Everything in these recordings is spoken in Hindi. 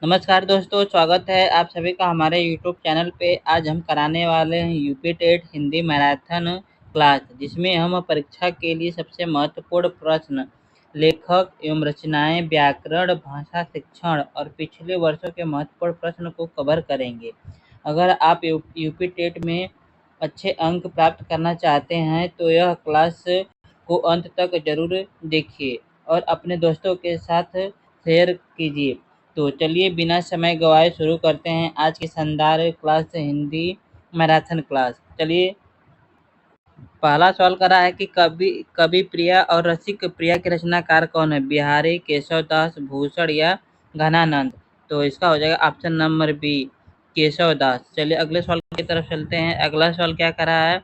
नमस्कार दोस्तों, स्वागत है आप सभी का हमारे यूट्यूब चैनल पे। आज हम कराने वाले हैं UP TET Hindi marathon class, जिसमें हम परीक्षा के लिए सबसे महत्वपूर्ण प्रश्न, लेखक एवं रचनाएं, व्याकरण, भाषा शिक्षण और पिछले वर्षों के महत्वपूर्ण प्रश्न को कवर करेंगे। अगर आप यूपी टेट में अच्छे अंक प्राप्त करना चाहते हैं तो यह क्लास को अंत तक जरूर देखिए और अपने दोस्तों के साथ शेयर कीजिए। तो चलिए बिना समय गवाए शुरू करते हैं आज की शानदार क्लास हिंदी मैराथन क्लास। चलिए, पहला सवाल करा है कि कवि कवि प्रिया और रसिक प्रिया के रचनाकार कौन है? बिहारी, केशव दास, भूषण या घनानंद? तो इसका हो जाएगा ऑप्शन नंबर बी, केशव दास। चलिए अगले सवाल की तरफ चलते हैं। अगला सवाल क्या करा है?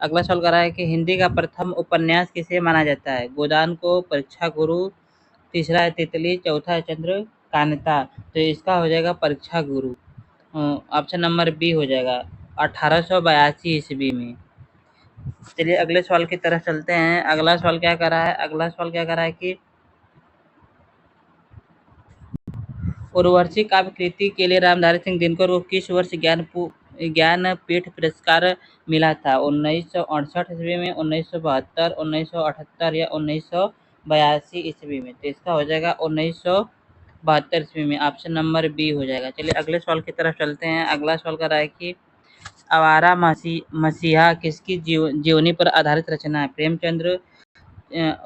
अगला सवाल करा है कि हिंदी का प्रथम उपन्यास किसे माना जाता है? गोदान को, परीक्षा गुरु, तीसरा है तितली, चौथा है चंद्रकांता। तो इसका हो जाएगा परीक्षा गुरु। ऑप्शन नंबर बी हो जाएगा 1882 ईस्वी में। चलिए अगले सवाल की तरफ चलते हैं। अगला सवाल क्या कर रहा है? अगला सवाल क्या कर रहा है कि उर्वशी काव्य कृति के लिए रामधारी सिंह दिनकर को किस वर्ष ज्ञानपीठ पुरस्कार मिला था? 1968 ईस्वी में, 1972, 1978 या 1982 ईस्वी में? तो इसका हो जाएगा 1972 ईस्वी में। ऑप्शन नंबर बी हो जाएगा। चलिए अगले सवाल की तरफ चलते हैं। अगला सवाल कर रहा है कि आवारा मसीहा किसकी जीवनी पर आधारित रचना है? प्रेमचंद्र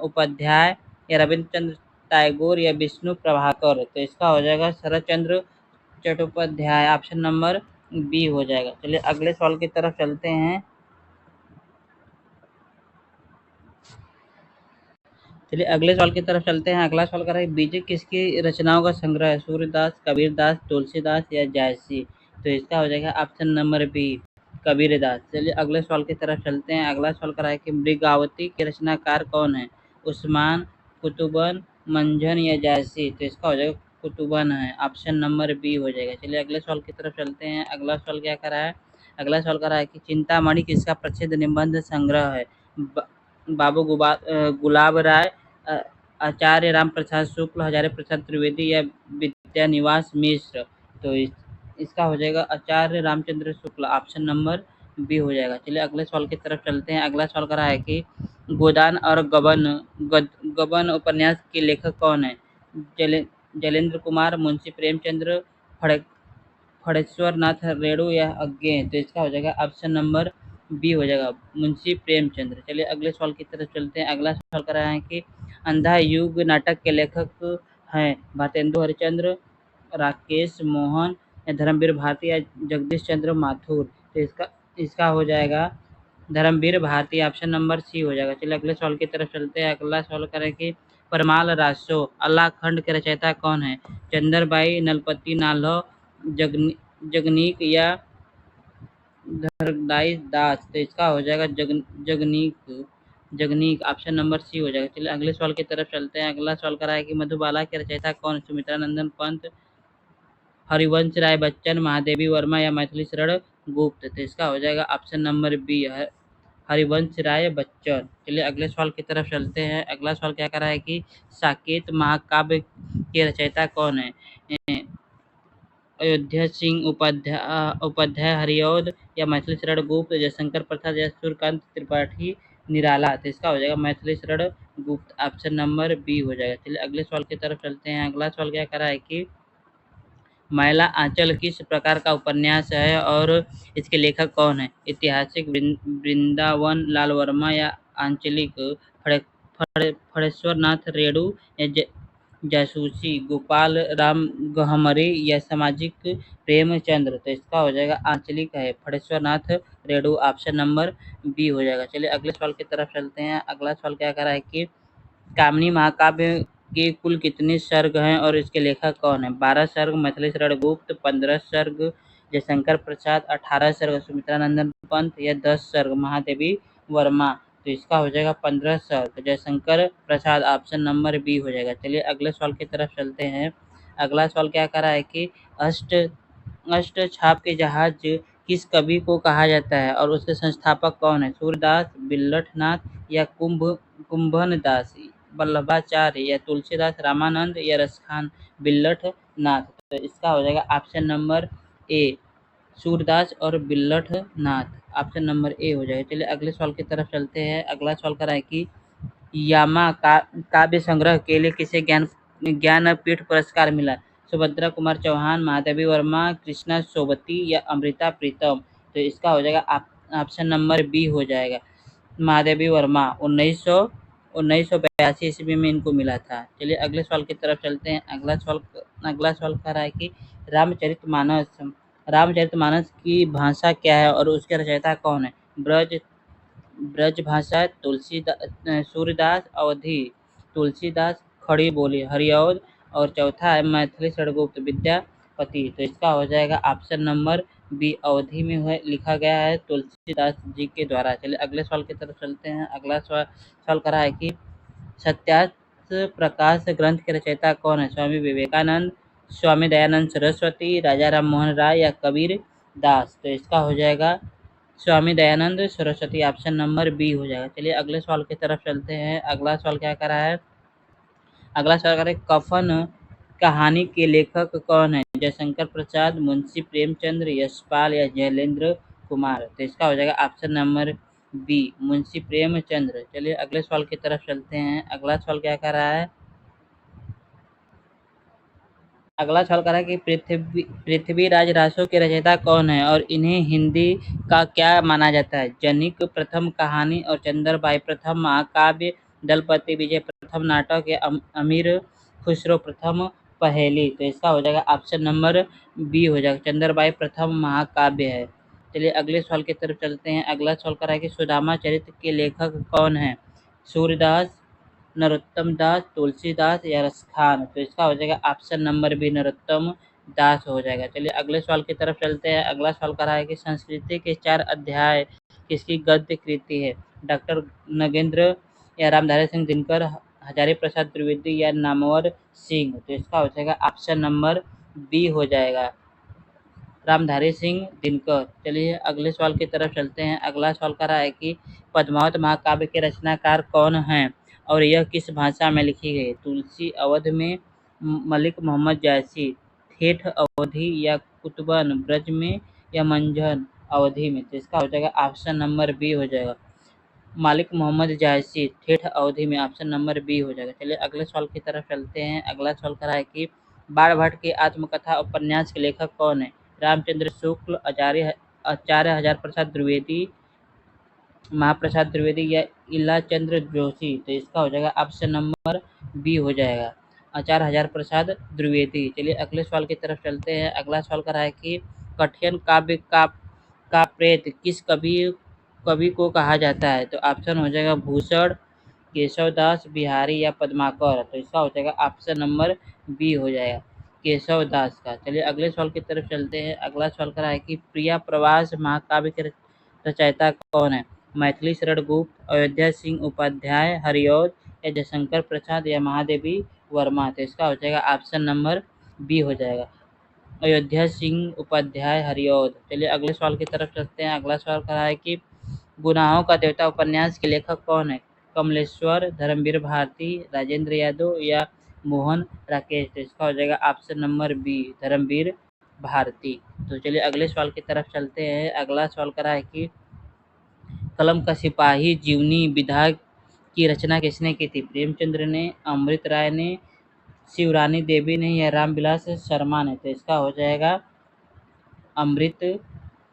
उपाध्याय या रविंद्र चंद्र टैगोर या विष्णु प्रभाकर? तो इसका हो जाएगा शरद Chandra Chattopadhyay. Option number B हो जाएगा। चलिए अगले सवाल की तरफ चलते हैं। चलिए अगले सवाल की तरफ चलते हैं। अगला सवाल कर रहा है बीजे किसकी रचनाओं का संग्रह है? सूर्यदास, कबीरदास, तुलसीदास या जयसी? तो इसका हो जाएगा ऑप्शन नंबर बी, कबीरदास। चलिए अगले सवाल की तरफ चलते हैं। अगला सवाल कर रहा है कि मृगावती के रचनाकार कौन है? उस्मान, कुतुबन, मंझन या जयसी? तो इसका हो जाएगा कुतुबन है। ऑप्शन नंबर बी हो जाएगा। चलिए अगले सवाल की तरफ चलते हैं। अगला सवाल क्या कर रहा है? अगला सवाल कर रहा है कि चिंतामणि किसका प्रसिद्ध निबंध संग्रह है? बाबू गुलाब राय, अ, आचार्य राम प्रसाद शुक्ल, हजारी प्रसाद त्रिवेदी या विद्यानिवास मिश्र? तो इसका हो जाएगा आचार्य Ramchandra Shukla. Option number B हो जाएगा। चलिए अगले सवाल की तरफ चलते हैं। अगला सवाल करा है कि गोदान और गबन उपन्यास के लेखक कौन है? जले जलेंद्र कुमार, मुंशी प्रेमचंद्र, फड़ फणेश्वर नाथ रेणु या अज्ञे? तो इसका हो जाएगा ऑप्शन नंबर बी हो जाएगा, मुंशी प्रेमचंद्र। चलिए अगले सवाल की तरफ चलते हैं। अगला सवाल कर रहे हैं कि अंधा युग नाटक के लेखक हैं भारतेंदु हरिश्चंद्र, राकेश मोहन या धर्मवीर भारती या जगदीश चंद्र माथुर? तो इसका इसका हो जाएगा Dharamvir Bharati. Option number C हो जाएगा। चलिए अगले सवाल की तरफ चलते हैं। अगला सवाल करें कि परमाल रासो अल्लाह खंड के रचयिता कौन है? चंद्रबाई, नलपति नाल्हो, जगनी जगनीक या धरदाई दास? तो इसका हो जाएगा Jagnik Jagnik. Option number C हो जाएगा। चलिए अगले सवाल की तरफ चलते हैं। अगला सवाल करा है कि मधुबाला के रचयिता कौन है? सुमित्रा नंदन पंत, हरिवंश राय बच्चन, महादेवी वर्मा या मैथिली शरण गुप्त? तो इसका हो जाएगा option number B, Harivansh Rai Bachchan. चलिए अगले सवाल की तरफ चलते हैं। अगला सवाल क्या कर रहा है कि साकेत महाकाव्य के रचयिता कौन है? अयोध्या सिंह उपाध्याय हरिऔध या मैथिली शरण गुप्त, जयशंकर प्रसाद या सूर्यकांत त्रिपाठी निराला? तो इसका हो जाएगा Maithili Sharan Gupt. Option number B हो जाएगा। चलिए अगले सवाल की तरफ चलते हैं। अगला सवाल क्या कर रहा है कि मैला आंचल किस प्रकार का उपन्यास है और इसके लेखक कौन है? ऐतिहासिक, वृंदावन लाल वर्मा या आंचलिक, फणेश्वर नाथ रेणु या जासूसी, गोपाल राम गहमरी या सामाजिक प्रेमचंद्र? तो इसका हो जाएगा आंचलिक है, Phaneshwar Nath Renu. Option number B हो जाएगा। चलिए अगले सवाल की तरफ चलते हैं। अगला सवाल क्या कर रहा है कि कामिनी महाकाव्य के कुल कितने सर्ग हैं और इसके लेखक कौन है? 12 सर्ग मैथिली शरण गुप्त, 15 सर्ग जयशंकर प्रसाद, 18 सर्ग सुमित्रा नंदन पंत या 10 सर्ग महादेवी वर्मा? तो इसका हो जाएगा 15 सर्ग Jaishankar Prasad. Option number B हो जाएगा। चलिए अगले सवाल की तरफ चलते हैं। अगला सवाल क्या कर रहा है कि अष्ट अष्ट छाप के जहाज किस कवि को कहा जाता है और उसके संस्थापक कौन है? सूरदास, बिल्लठनाथ या कुंभन दास, वल्लभाचार्य या तुलसीदास, रामानंद या रसखान? बिल्लठनाथ। तो इसका हो जाएगा ऑप्शन नंबर ए सूरदास और बिल्लठ नाथ। ऑप्शन नंबर ए हो जाएगा। चलिए अगले सवाल की तरफ चलते हैं। अगला सवाल कर रहा है कि यामा काव्य संग्रह के लिए किसे ज्ञानपीठ पुरस्कार मिला? सुभद्रा कुमार चौहान, महादेवी वर्मा, कृष्णा सोबती या अमृता प्रीतम। तो इसका हो जाएगा ऑप्शन नंबर बी हो जाएगा, महादेवी वर्मा। 1982 ईस्वी में इनको मिला था। चलिए अगले सवाल की तरफ चलते हैं। अगला सवाल कह रहा है कि रामचरितमानस रामचरितमानस की भाषा क्या है और उसके रचयिता कौन है? ब्रज भाषा, सूरदास, अवधी, तुलसीदास, खड़ी बोली, हरिऔध और चौथा है मैथिली षडगुप्त विद्यापति। तो इसका हो जाएगा ऑप्शन नंबर बी, अवधि में लिखा गया है तुलसीदास जी के द्वारा। चलिए अगले सवाल की तरफ चलते हैं। अगला सवाल करा है कि सत्यार्थ प्रकाश ग्रंथ के रचयिता कौन है? स्वामी विवेकानंद, स्वामी दयानंद सरस्वती, राजा राम मोहन राय या कबीर दास। तो इसका हो जाएगा Swami Dayanand Saraswati. Option number B हो जाएगा। चलिए अगले सवाल की तरफ चलते हैं। अगला सवाल क्या करा है? अगला सवाल करें, कफन कहानी के लेखक कौन है? जयशंकर प्रसाद, मुंशी प्रेमचंद्र, यशपाल या जैलेंद्र कुमार। तो इसका हो जाएगा option number B, Munshi Premchandra. चलिए अगले सवाल की तरफ चलते हैं। अगला सवाल क्या कर रहा है? अगला सवाल कर रहा है कि पृथ्वीराज रासो के रचयिता कौन है और इन्हें हिंदी का क्या माना जाता है? जनिक प्रथम कहानी और चंद्रबाई प्रथम महाकाव्य, दलपति विजय प्रथम नाटक या अमीर खुसरो प्रथम पहेली। तो इसका हो जाएगा ऑप्शन नंबर बी हो जाएगा, चंद्रबाई प्रथम महाकाव्य है। चलिए अगले सवाल की तरफ चलते हैं। अगला सवाल कर रहा है कि सुदामा चरित्र के लेखक कौन है? सूरदास, नरोत्तम दास, तुलसीदास या रसखान। तो इसका हो जाएगा ऑप्शन नंबर बी, नरोत्तम दास हो जाएगा। चलिए अगले सवाल की तरफ चलते हैं। अगला सवाल कर रहा है कि संस्कृति के 4 अध्याय किसकी गद्य कृति है? डॉक्टर नगेंद्र या रामधारी सिंह दिनकर, हजारी प्रसाद द्विवेदी या नामवर सिंह। तो इसका हो जाएगा ऑप्शन नंबर बी हो जाएगा, रामधारी सिंह दिनकर। चलिए अगले सवाल की तरफ चलते हैं। अगला सवाल कर रहा है कि पद्मावत महाकाव्य के रचनाकार कौन हैं और यह किस भाषा में लिखी गई? तुलसी अवध में, मलिक मोहम्मद जायसी, ठेठ अवधि या कुतुबन ब्रज में या मंझन अवधि में। तो इसका हो जाएगा ऑप्शन नंबर बी हो जाएगा, मालिक मोहम्मद जायसी, ठेठ अवधि में। ऑप्शन नंबर बी हो जाएगा। चलिए अगले सवाल की तरफ चलते हैं। अगला सवाल कर रहा है कि बाण भट्ट के आत्मकथा उपन्यास के लेखक कौन है? रामचंद्र शुक्ल, आचार्य हजार प्रसाद द्विवेदी, महाप्रसाद द्विवेदी या इलाचंद्र जोशी। तो इसका हो जाएगा ऑप्शन नंबर बी हो जाएगा, आचार्य हजार प्रसाद द्विवेदी। चलिए अगले सवाल की तरफ चलते हैं। अगला सवाल कर रहा है कि कठिन काव्य का प्रेत किस कवि को कहा जाता है? तो ऑप्शन हो जाएगा भूषण, केशवदास, बिहारी या पद्माकर। तो इसका हो जाएगा ऑप्शन नंबर बी हो जाएगा, केशवदास का। चलिए अगले सवाल की तरफ चलते हैं। अगला सवाल कर रहा है कि प्रिया प्रवास महाकाव्य के रचयिता कौन है? मैथिली षडगुप्त, अयोध्या सिंह उपाध्याय, हरिऔध या जयशंकर प्रसाद या महादेवी वर्मा। तो इसका हो जाएगा ऑप्शन नंबर बी हो जाएगा, अयोध्या सिंह उपाध्याय, हरिऔध। चलिए अगले सवाल की तरफ चलते हैं। अगला सवाल कर रहा है कि गुनाहों का देवता उपन्यास के लेखक कौन है? कमलेश्वर, धर्मवीर भारती, राजेंद्र यादव या मोहन राकेश। तो इसका हो जाएगा option number B, Dharamvir Bharati. तो चलिए अगले सवाल की तरफ चलते हैं। अगला सवाल कर रहा है कि कलम का सिपाही जीवनी विधा की रचना किसने की थी? प्रेमचंद्र ने, अमृत राय ने, शिवरानी देवी ने या रामविलास शर्मा ने। तो इसका हो जाएगा अमृत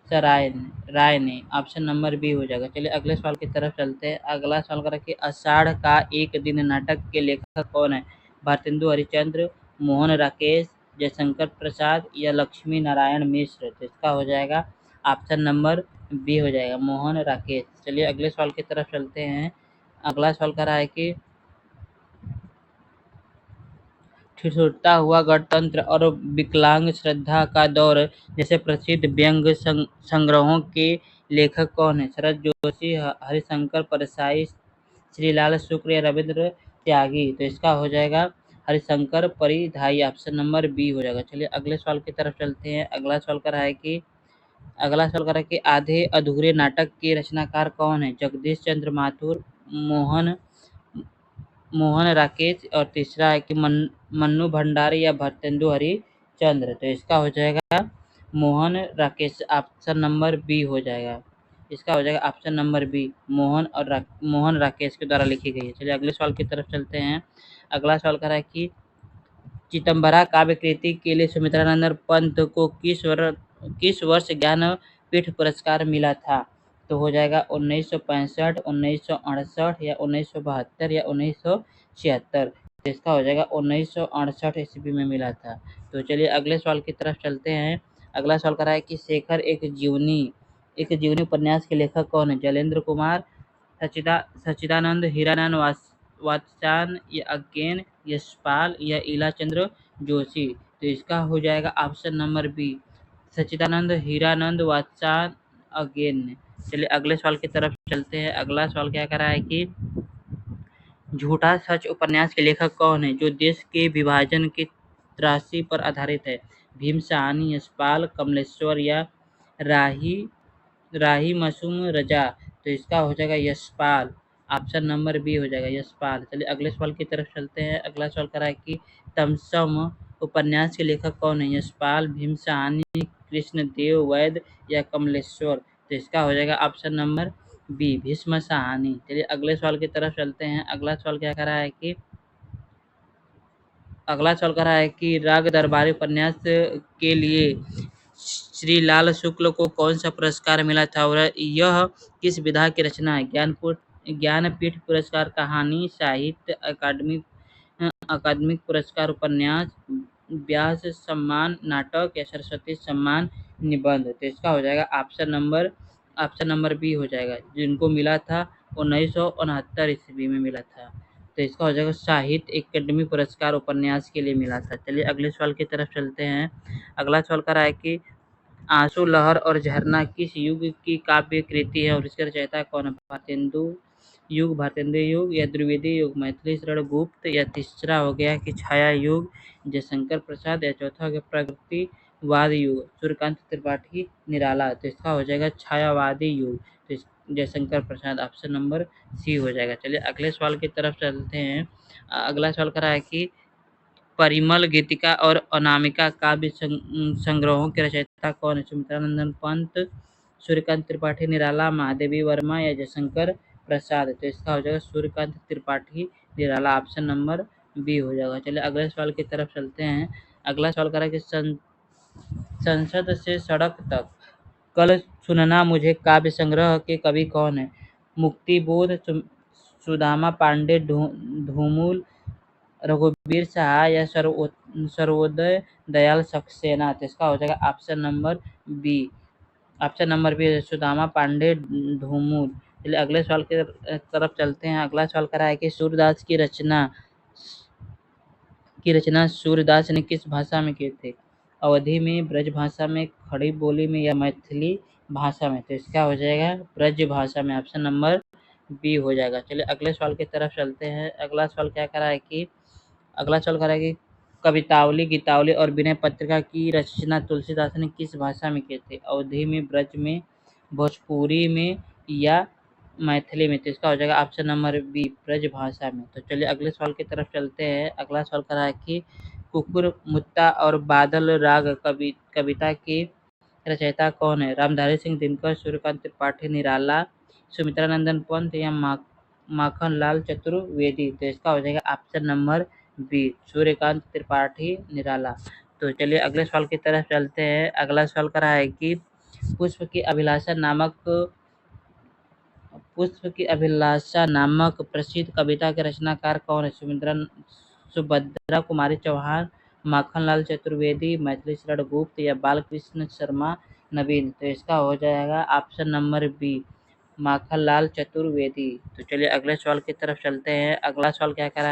राय ने। ऑप्शन नंबर बी हो जाएगा। चलिए अगले सवाल की तरफ चलते हैं। अगला सवाल करें कि आषाढ़ का एक दिन नाटक के लेखक कौन है? भारतेंदु हरिश्चंद्र, मोहन राकेश, जयशंकर प्रसाद या लक्ष्मी नारायण मिश्र। तो इसका हो जाएगा ऑप्शन नंबर बी हो जाएगा, मोहन राकेश। चलिए अगले सवाल की तरफ चलते हैं। अगला सवाल कर रहा है कि ठिठुरता हुआ गणतंत्र और विकलांग श्रद्धा का दौर जैसे प्रसिद्ध व्यंग्य संग्रहों के लेखक कौन है? शरद जोशी, हरिशंकर परसाई, श्रीलाल शुक्ल या रविंद्र त्यागी। तो इसका हो जाएगा हरिशंकर परिधाई। ऑप्शन नंबर बी हो जाएगा। चलिए अगले सवाल की तरफ चलते हैं। अगला सवाल कर रहा है कि आधे अधूरे नाटक के रचनाकार कौन है? जगदीश चंद्र माथुर, मोहन मोहन राकेश और तीसरा है कि मन्नू भंडारी या भारतेंदु हरिश्चंद्र। चंद्र, तो इसका हो जाएगा Mohan Rakesh, option number B हो जाएगा। इसका हो जाएगा option number B, Mohan Rakesh के द्वारा लिखी गई है। चलिए अगले सवाल की तरफ चलते हैं। अगला सवाल कह रहा है कि चिदम्बरा काव्य कृति के लिए सुमित्रानंद पंत को किस वर्ष ज्ञानपीठ पुरस्कार मिला था? तो हो जाएगा 1965, 1968 या 1972 या 1976। तो इसका हो जाएगा 1968 ईस्वी में मिला था। तो चलिए अगले सवाल की तरफ चलते हैं। अगला सवाल कर रहा है कि शेखर एक जीवनी उपन्यास के लेखक कौन है? जलेंद्र कुमार, सच्चिदानंद, हीरानंद वात्स्यायन या अज्ञेन, यशपाल या इलाचंद्र जोशी। तो इसका हो जाएगा ऑप्शन नंबर बी, सच्चिदानंद, हीरानंद वात्स्यायन, अज्ञेन। चलिए अगले सवाल की तरफ चलते हैं। अगला सवाल क्या कर रहा है कि झूठा सच उपन्यास के लेखक कौन है जो देश के विभाजन की त्रासदी पर आधारित है? भीम सहानी, यशपाल, कमलेश्वर या राही राही मासूम रजा। तो इसका हो जाएगा यशपाल, ऑप्शन नंबर बी हो जाएगा यशपाल। चलिए अगले सवाल की तरफ चलते हैं। अगला सवाल करा है कि तमसम उपन्यास के लेखक कौन है? यशपाल, भीम सहानी, कृष्णदेव वैद्य या कमलेश्वर। तो इसका हो जाएगा option number B, Bhisham Sahni. चलिए अगले सवाल की तरफ चलते हैं। अगला सवाल क्या करा है कि अगला सवाल कर रहा है कि राग दरबारी उपन्यास के लिए श्री लाल शुक्ल को कौन सा पुरस्कार मिला था और यह किस विधा की रचना है? ज्ञानपीठ पुरस्कार, कहानी, साहित्य अकादमिक पुरस्कार, उपन्यास, व्यास सम्मान, नाटक या सरस्वती सम्मान, निबंध। तो इसका हो जाएगा ऑप्शन नंबर बी हो जाएगा, जिनको मिला था 1969 ईस्वी में मिला था। तो इसका हो जाएगा साहित्य अकादमी पुरस्कार उपन्यास के लिए मिला था। चलिए अगले सवाल की तरफ चलते हैं। अगला सवाल कर रहा है कि आंसू, लहर और झरना किस युग की काव्य कृति है और इसके रचयिता कौन है? भारतेंदु युग या द्विवेदी युग, मैथिली शरण गुप्त या तीसरा हो गया कि छाया युग, जयशंकर प्रसाद या चौथा हो गया प्रगतिवाद युग, सूर्यकांत त्रिपाठी, निराला। तो इसका हो जाएगा छायावादी युग, तो Jaishankar Prasad, option number C हो जाएगा। चलिए अगले सवाल की तरफ चलते हैं। अगला सवाल करा है कि परिमल, गीतिका और अनामिका काव्य संग्रहों के रचयिता कौन है? सुमित्रानंदन पंत, सूर्यकांत त्रिपाठी, निराला, महादेवी वर्मा या जयशंकर प्रसाद। तो इसका हो जाएगा सूर्यकांत त्रिपाठी, निराला, ऑप्शन नंबर बी हो जाएगा। चलिए अगले सवाल की तरफ चलते हैं। अगला सवाल करा कि संसद से सड़क तक, कल सुनना मुझे काव्य संग्रह के कवि कौन है? मुक्तिबोध, सुदामा पांडे, धूमूल, रघुवीर सहाय या सर्वोदय दयाल सक्सेना। तो इसका हो जाएगा option number B, Sudama Pandey, Dhoomil. चलिए अगले सवाल की तरफ चलते हैं। अगला सवाल करा है कि सूरदास की रचना सूरदास ने किस भाषा में किए थे? अवधी में, ब्रज भाषा में, खड़ी बोली में या मैथिली भाषा में। तो इसका हो जाएगा ब्रज भाषा में, ऑप्शन नंबर बी हो जाएगा। चलिए अगले सवाल की तरफ चलते हैं। अगला सवाल क्या करा है कि कवितावली, गीतावली और विनय पत्रिका की रचना तुलसीदास ने किस भाषा में किए थे? अवधी में, ब्रज में, भोजपुरी में या मैथिली में। तो इसका हो जाएगा ऑप्शन नंबर बी, ब्रज भाषा में। तो चलिए अगले सवाल की तरफ चलते हैं। अगला सवाल कर रहा है कि कुकुर, मुत्ता और बादल राग कविता के रचयिता कौन है? रामधारी सिंह दिनकर, सूर्यकांत त्रिपाठी, निराला, सुमित्रानंदन पंत या माखन लाल चतुर्वेदी। तो इसका हो जाएगा option number B, Suryakant Tripathi, Nirala. तो चलिए अगले सवाल की तरफ चलते हैं। अगला सवाल कर रहा है कि पुष्प की अभिलाषा नामक प्रसिद्ध कविता के रचनाकार कौन है? सुभद्रा कुमारी चौहान, माखनलाल चतुर्वेदी, मैथिली शरण गुप्त या बालकृष्ण शर्मा नवीन। तो इसका हो जाएगा option number B, Makhanlal Chaturvedi. तो चलिए अगले सवाल की तरफ चलते हैं। अगला सवाल क्या करा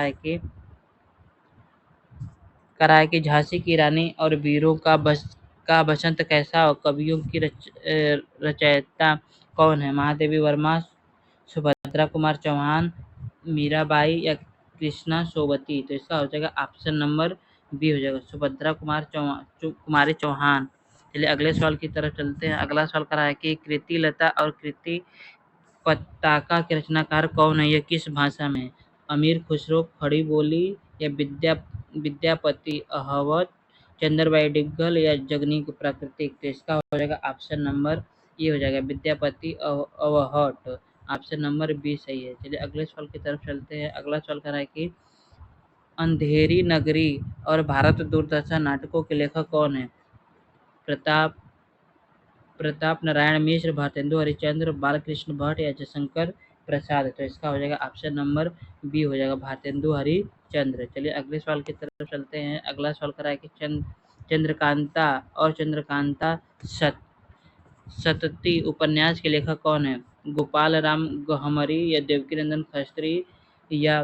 है कि झांसी की रानी और वीरों का बसंत कैसा और कवियों की रचयिता कौन है? महादेवी वर्मा, सुभद्रा कुमार चौहान, मीराबाई या कृष्णा सोबती। तो इसका हो जाएगा ऑप्शन नंबर बी हो जाएगा, सुभद्रा कुमारी चौहान। चलिए अगले सवाल की तरफ चलते हैं। अगला सवाल करा है कि कृति लता और कृति पताका के रचनाकार कौन है? यह किस भाषा में है? अमीर खुसरो, खड़ी बोली या विद्यापति, अहवत, चंद्रबाई डिग्गल या जगनीक प्राकृतिक, तो इसका हो जाएगा ऑप्शन नंबर ये हो जाएगा Vidyapati Avahatta. Option number B सही है। चलिए अगले सवाल की तरफ चलते हैं। अगला सवाल कह रहा है कि अंधेरी नगरी और भारत दूरदर्शन नाटकों के लेखक कौन है? प्रताप प्रताप नारायण मिश्र, भारतेंदु हरिश्चंद्र, बालकृष्ण भट्ट या जयशंकर प्रसाद, तो इसका हो जाएगा ऑप्शन नंबर बी हो जाएगा भारतेंदु हरिश्चंद्र। चलिए अगले सवाल की तरफ चलते हैं। अगला सवाल करा है कि चंद्रकांता और चंद्रकांता सतती उपन्यास के लेखक कौन है? गोपाल राम गहमरी या देवकीनंदन खत्री या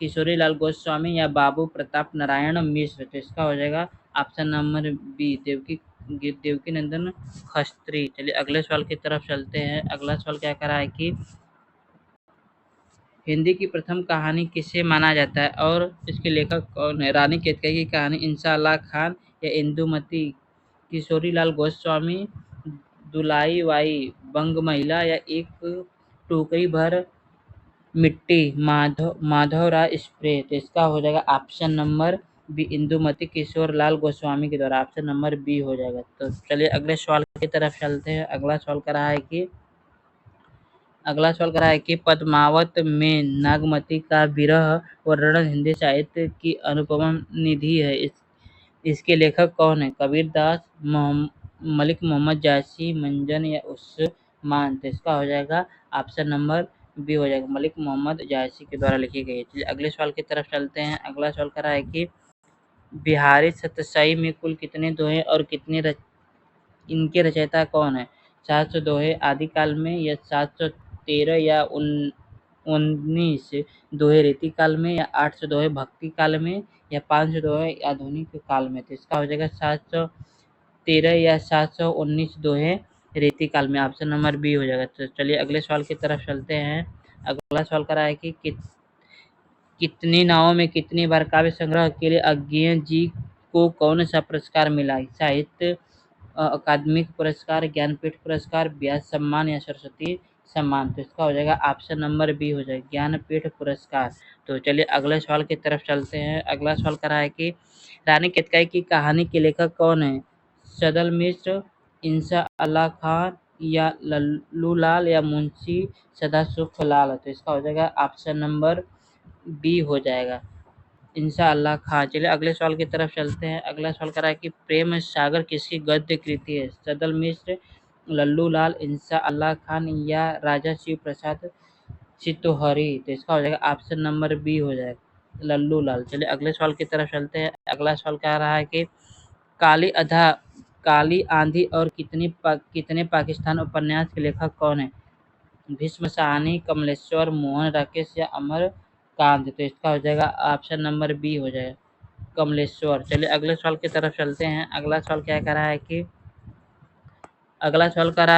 किशोरीलाल गोस्वामी या बाबू प्रताप नारायण मिश्र, तो इसका हो जाएगा option number B Devkinandan Khatri. चलिए अगले सवाल की तरफ चलते हैं। अगला सवाल क्या कह रहा है कि हिंदी की प्रथम कहानी किसे माना जाता है और इसके लेखक कौन है? रानी केतकई की कहानी, इंशाअल्लाह खान या इंदुमती, किशोरीलाल गोस्वामी, दुलाई बाई बंग महिला या एक टोकरी भर मिट्टी माधवराव स्प्रे, तो इसका हो जाएगा option number B Indumati Kishore Lal Goswami के द्वारा, ऑप्शन नंबर बी हो जाएगा। तो चलिए अगले सवाल की तरफ चलते हैं। अगला सवाल करा है कि पद्मावत में नागमती का विरह वर्णन हिंदी साहित्य की अनुपम निधि है। इसके लेखक कौन है? कबीर दास, मलिक मोहम्मद जायसी, मंजन या उस्मान, तो इसका हो जाएगा ऑप्शन नंबर बी हो जाएगा मलिक मोहम्मद जायसी के द्वारा लिखी गई है। चलिए अगले सवाल की तरफ चलते हैं। अगला सवाल करा है कि बिहारी सतसाई में कुल कितने दोहे और इनके रचयिता कौन है? 700 दोहे आदिकाल में या 713 या 19 दोहे रीति काल में या 800 दोहे भक्ति काल में या 500 दोहे आधुनिक काल में, तो इसका हो जाएगा 713 या 719 दोहे रीति काल में, ऑप्शन नंबर बी हो जाएगा। तो चलिए अगले सवाल की तरफ चलते हैं। अगला सवाल करा है कि कितनी नावों में कितनी बार काव्य संग्रह के लिए अज्ञेय जी को कौन सा पुरस्कार मिला? साहित्य अकादमिक पुरस्कार, ज्ञानपीठ पुरस्कार, व्यास सम्मान या सरस्वती सम्मान, तो इसका हो जाएगा ऑप्शन नंबर बी हो जाएगा ज्ञानपीठ पुरस्कार। तो चलिए अगले सवाल की तरफ चलते हैं। अगला सवाल करा है कि रानी केतकई की कहानी के लेखक कौन है? सदल मिश्र, इंसा अल्लाह खान या लल्लूलाल या मुंशी सदासुखलाल, तो इसका हो जाएगा ऑप्शन नंबर बी हो जाएगा इंशाअल्लाह खां। चलिए अगले सवाल की तरफ चलते हैं। अगला सवाल करा है कि प्रेम सागर किसकी गद्य कृति है? सदल मिश्र, लल्लूलाल, इंशाअल्लाह खान या राजा शिव प्रसाद चितोहरी, तो इसका हो जाएगा ऑप्शन नंबर बी हो जाएगा लल्लूलाल। चलिए अगले सवाल की तरफ चलते हैं। अगला सवाल कह रहा है कि काली आंधी और कितने पाकिस्तान उपन्यास के लेखक कौन है? भीष्म साहनी, कमलेश्वर, मोहन राकेश या अमर कांत, तो इसका हो जाएगा ऑप्शन नंबर बी हो जाएगा कमलेश्वर। चलिए अगले सवाल की तरफ चलते हैं। अगला सवाल क्या कह रहा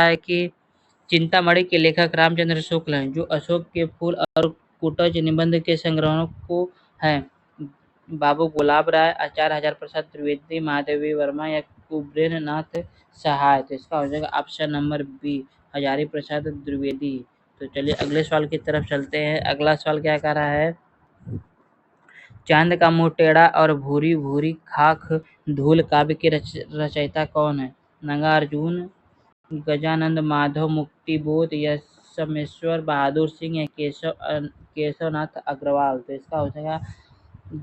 है कि चिंतामणि के लेखक रामचंद्र शुक्ल हैं, जो अशोक के फूल और कुटज निबंध के संग्रहों को हैं। बाबू गुलाब राय, आचार्य हजार प्रसाद द्विवेदी, महादेवी वर्मा या कुबेर नाथ सहाय, तो इसका हो जाएगा option number B Hazari Prasad Dwivedi. तो चलिए अगले सवाल की तरफ चलते हैं। अगला सवाल क्या कह रहा है? चांद का मुंह टेढ़ा और भूरी भूरी खाक धूल काव्य के रचयिता कौन है? नागार्जुन, गजानंद माधव मुक्तिबोध या सोमेश्वर बहादुर सिंह या केशवनाथ अग्रवाल, तो इसका हो जाएगा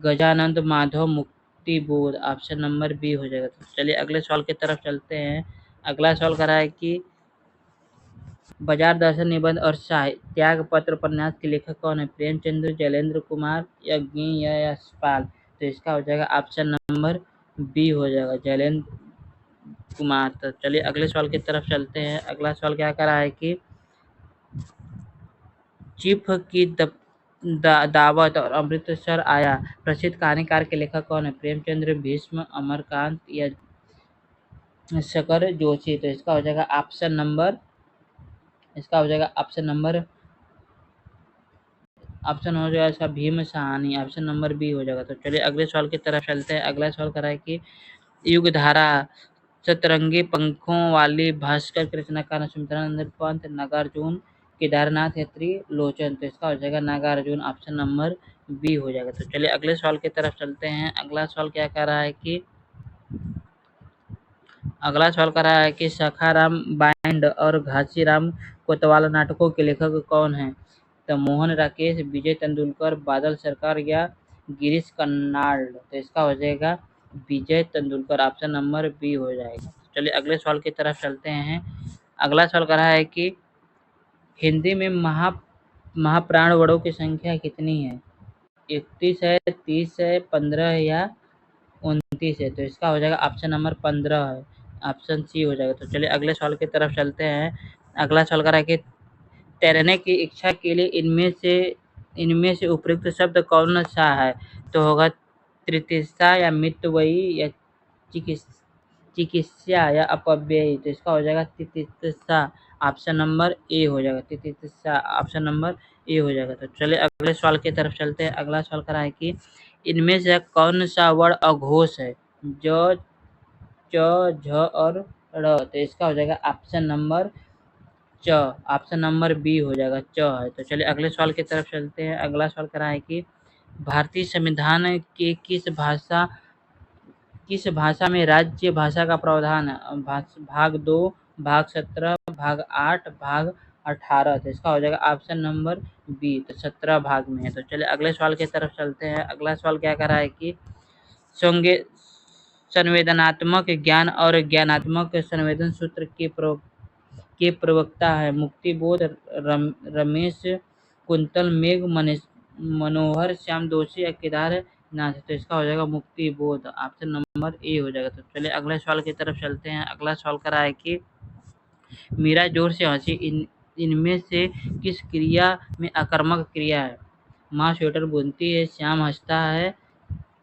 Gajanand Madhav Muktibodh, option number B हो जाएगा। तो चलिए अगले सवाल की तरफ चलते हैं। अगला सवाल कर रहा है कि बाजार दर्शन निबंध और त्याग पत्र उपन्यास के लेखक कौन है? प्रेमचंद्र, जैलेंद्र कुमार या या यशपाल, तो इसका हो जाएगा ऑप्शन नंबर बी हो जाएगा जैलेंद्र कुमार। तो चलिए अगले सवाल की तरफ चलते हैं। अगला सवाल क्या कर रहा है कि चीफ की दावत और अमृतसर आया प्रसिद्ध कहानीकार के लेखक कौन है? प्रेमचंद्र, भीष्म, अमरकांत या शकर जोशी, तो इसका हो जाएगा ऑप्शन नंबर ऑप्शन हो जाएगा इसका Bhim Sahani, option number B हो जाएगा। तो चलिए अगले सवाल की तरफ चलते हैं। अगला सवाल करा है कि युगधारा सतरंगी पंखों वाली भास्कर की रचनाकार सुमित्रानंद पंत, नागार्जुन, केदारनाथ या त्रिलोचन, तो इसका हो जाएगा नागार्जुन, ऑप्शन नंबर बी हो जाएगा। तो चलिए अगले सवाल की तरफ चलते हैं। अगला सवाल क्या कह रहा है कि अगला सवाल कर रहा है कि सखाराम बाइंड और घासीराम कोतवाल नाटकों के लेखक कौन हैं? तो मोहन राकेश, विजय तेंदुलकर, बादल सरकार या गिरीश कर्नाड। तो इसका हो जाएगा विजय तेंदुलकर, ऑप्शन नंबर बी हो जाएगा। चलिए अगले सवाल की तरफ चलते हैं। अगला सवाल कर रहा है कि हिंदी में महाप्राण वर्णों की संख्या कितनी है? 31 है, 30 है, 15 है या 29 है। तो इसका हो जाएगा ऑप्शन नंबर 15 है, ऑप्शन सी हो जाएगा। तो चलिए अगले सवाल की तरफ चलते हैं। अगला सवाल कर रहा है कि तैरने की इच्छा के लिए इनमें से उपयुक्त शब्द कौन सा है? तो होगा तृतीया या मितव्ययी या चिकित्स चिकित्सा या अपव्ययी। तो इसका हो जाएगा तितिक्षा, ऑप्शन नंबर ए हो जाएगा। तितिक्षा, ऑप्शन नंबर ए हो जाएगा। तो चलिए अगले सवाल की तरफ चलते हैं। अगला सवाल कर रहा है कि इनमें से कौन सा वर्ण अघोष है? ज, च, झ और र। तो इसका हो जाएगा ऑप्शन नंबर च, ऑप्शन नंबर बी हो जाएगा, च है। तो चलिए अगले सवाल की तरफ चलते हैं। अगला सवाल कर रहा है कि भारतीय संविधान के किस भाषा में राज्य भाषा का प्रावधान है? भाग 2, भाग 17, भाग 8, भाग 18। तो इसका हो जाएगा ऑप्शन नंबर बी, तो 17 भाग में है। तो चलिए अगले सवाल की तरफ चलते हैं। अगला सवाल क्या कर रहा है कि संगे संवेदनात्मक ज्ञान और ज्ञानात्मक संवेदन सूत्र के प्रवक्ता है? मुक्तिबोध, रमेश, कुंतल, मेघ, मनोहर, श्याम जोशी या केदारनाथ। तो इसका हो जाएगा मुक्तिबोध, ऑप्शन नंबर ए हो जाएगा। तो चलिए अगले सवाल की तरफ चलते हैं। अगला सवाल कर रहा है कि मीरा जोर से हंसी इनमें से किस क्रिया में आक्रामक क्रिया है? माँ स्वेटर बुनती है, श्याम हंसता है,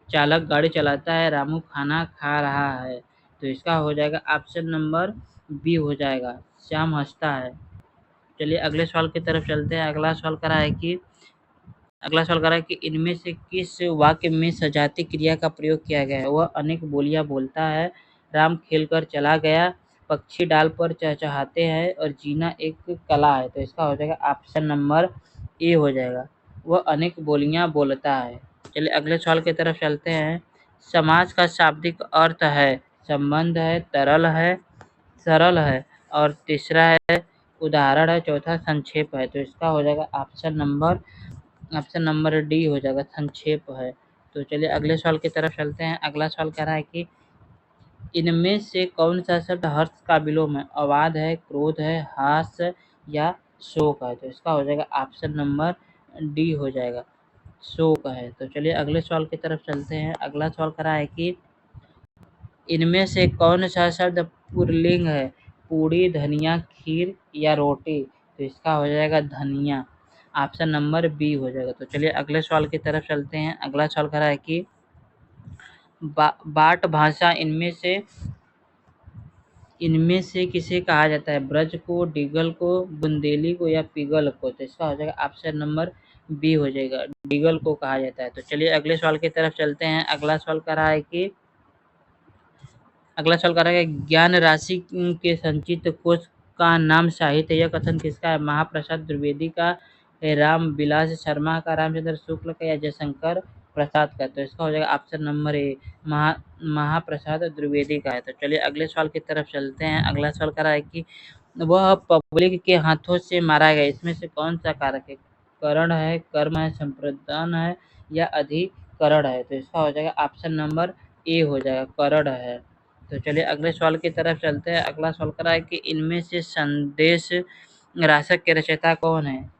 चालक गाड़ी चलाता है, रामू खाना खा रहा है। तो इसका हो जाएगा ऑप्शन नंबर बी हो जाएगा, श्याम हंसता है। चलिए अगले सवाल की तरफ चलते हैं। अगला सवाल कर रहा है कि इनमें से किस वाक्य में सजाती क्रिया का प्रयोग किया गया है? वह अनेक बोलियां बोलता है, राम खेल कर चला गया, पक्षी डाल पर चहचहाते हैं और जीना एक कला है। तो इसका हो जाएगा ऑप्शन नंबर ए हो जाएगा, वह अनेक बोलियां बोलता है। चलिए अगले सवाल की तरफ चलते हैं। समाज का शाब्दिक अर्थ है संबंध है, तरल है, सरल है और तीसरा है उदाहरण है, चौथा संक्षेप है। तो इसका हो जाएगा ऑप्शन नंबर डी हो जाएगा, संक्षेप है। तो चलिए अगले सवाल की तरफ चलते हैं। अगला सवाल कह रहा है कि इनमें से कौन सा शब्द हर्ष का विलोम है? अवाद है, क्रोध है, हास्य या शोक है। तो इसका हो जाएगा ऑप्शन नंबर डी हो जाएगा, शोक है। तो चलिए अगले सवाल की तरफ चलते हैं। अगला सवाल कह रहा है कि इनमें से कौन सा शब्द पुल्लिंग है? पूड़ी, धनिया, खीर या रोटी। तो इसका हो जाएगा धनिया, ऑप्शन नंबर बी हो जाएगा। तो चलिए अगले सवाल की तरफ चलते हैं। अगला सवाल कर रहा है कि बाट भाषा इनमें से किसे कहा जाता है? ब्रज को, डिगल को, बुंदेली को या पिगल को। तो इसका हो जाएगा ऑप्शन नंबर बी हो जाएगा, डिगल को कहा जाता है। तो चलिए अगले सवाल की तरफ चलते हैं। अगला सवाल कर रहा है ज्ञान राशि के संचित कोश का नाम साहित्य, यह कथन किसका है? महाप्रसाद द्विवेदी का, राम विलास शर्मा का, रामचंद्र शुक्ल का या जयशंकर प्रसाद का। तो इसका हो जाएगा ऑप्शन नंबर ए, महाप्रसाद द्विवेदी का है। तो चलिए अगले सवाल की तरफ चलते हैं। अगला सवाल कर रहा है कि वह पब्लिक के हाथों से मारा गया, इसमें से कौन सा कारक है? करण है, कर्म है, संप्रदान है या अधिकरण है। तो इसका हो जाएगा ऑप्शन नंबर ए हो जाएगा, करण है। तो चलिए अगले सवाल की तरफ चलते हैं। अगला सवाल कर रहा है कि इनमें से संदेश राशक के रचयिता कौन है?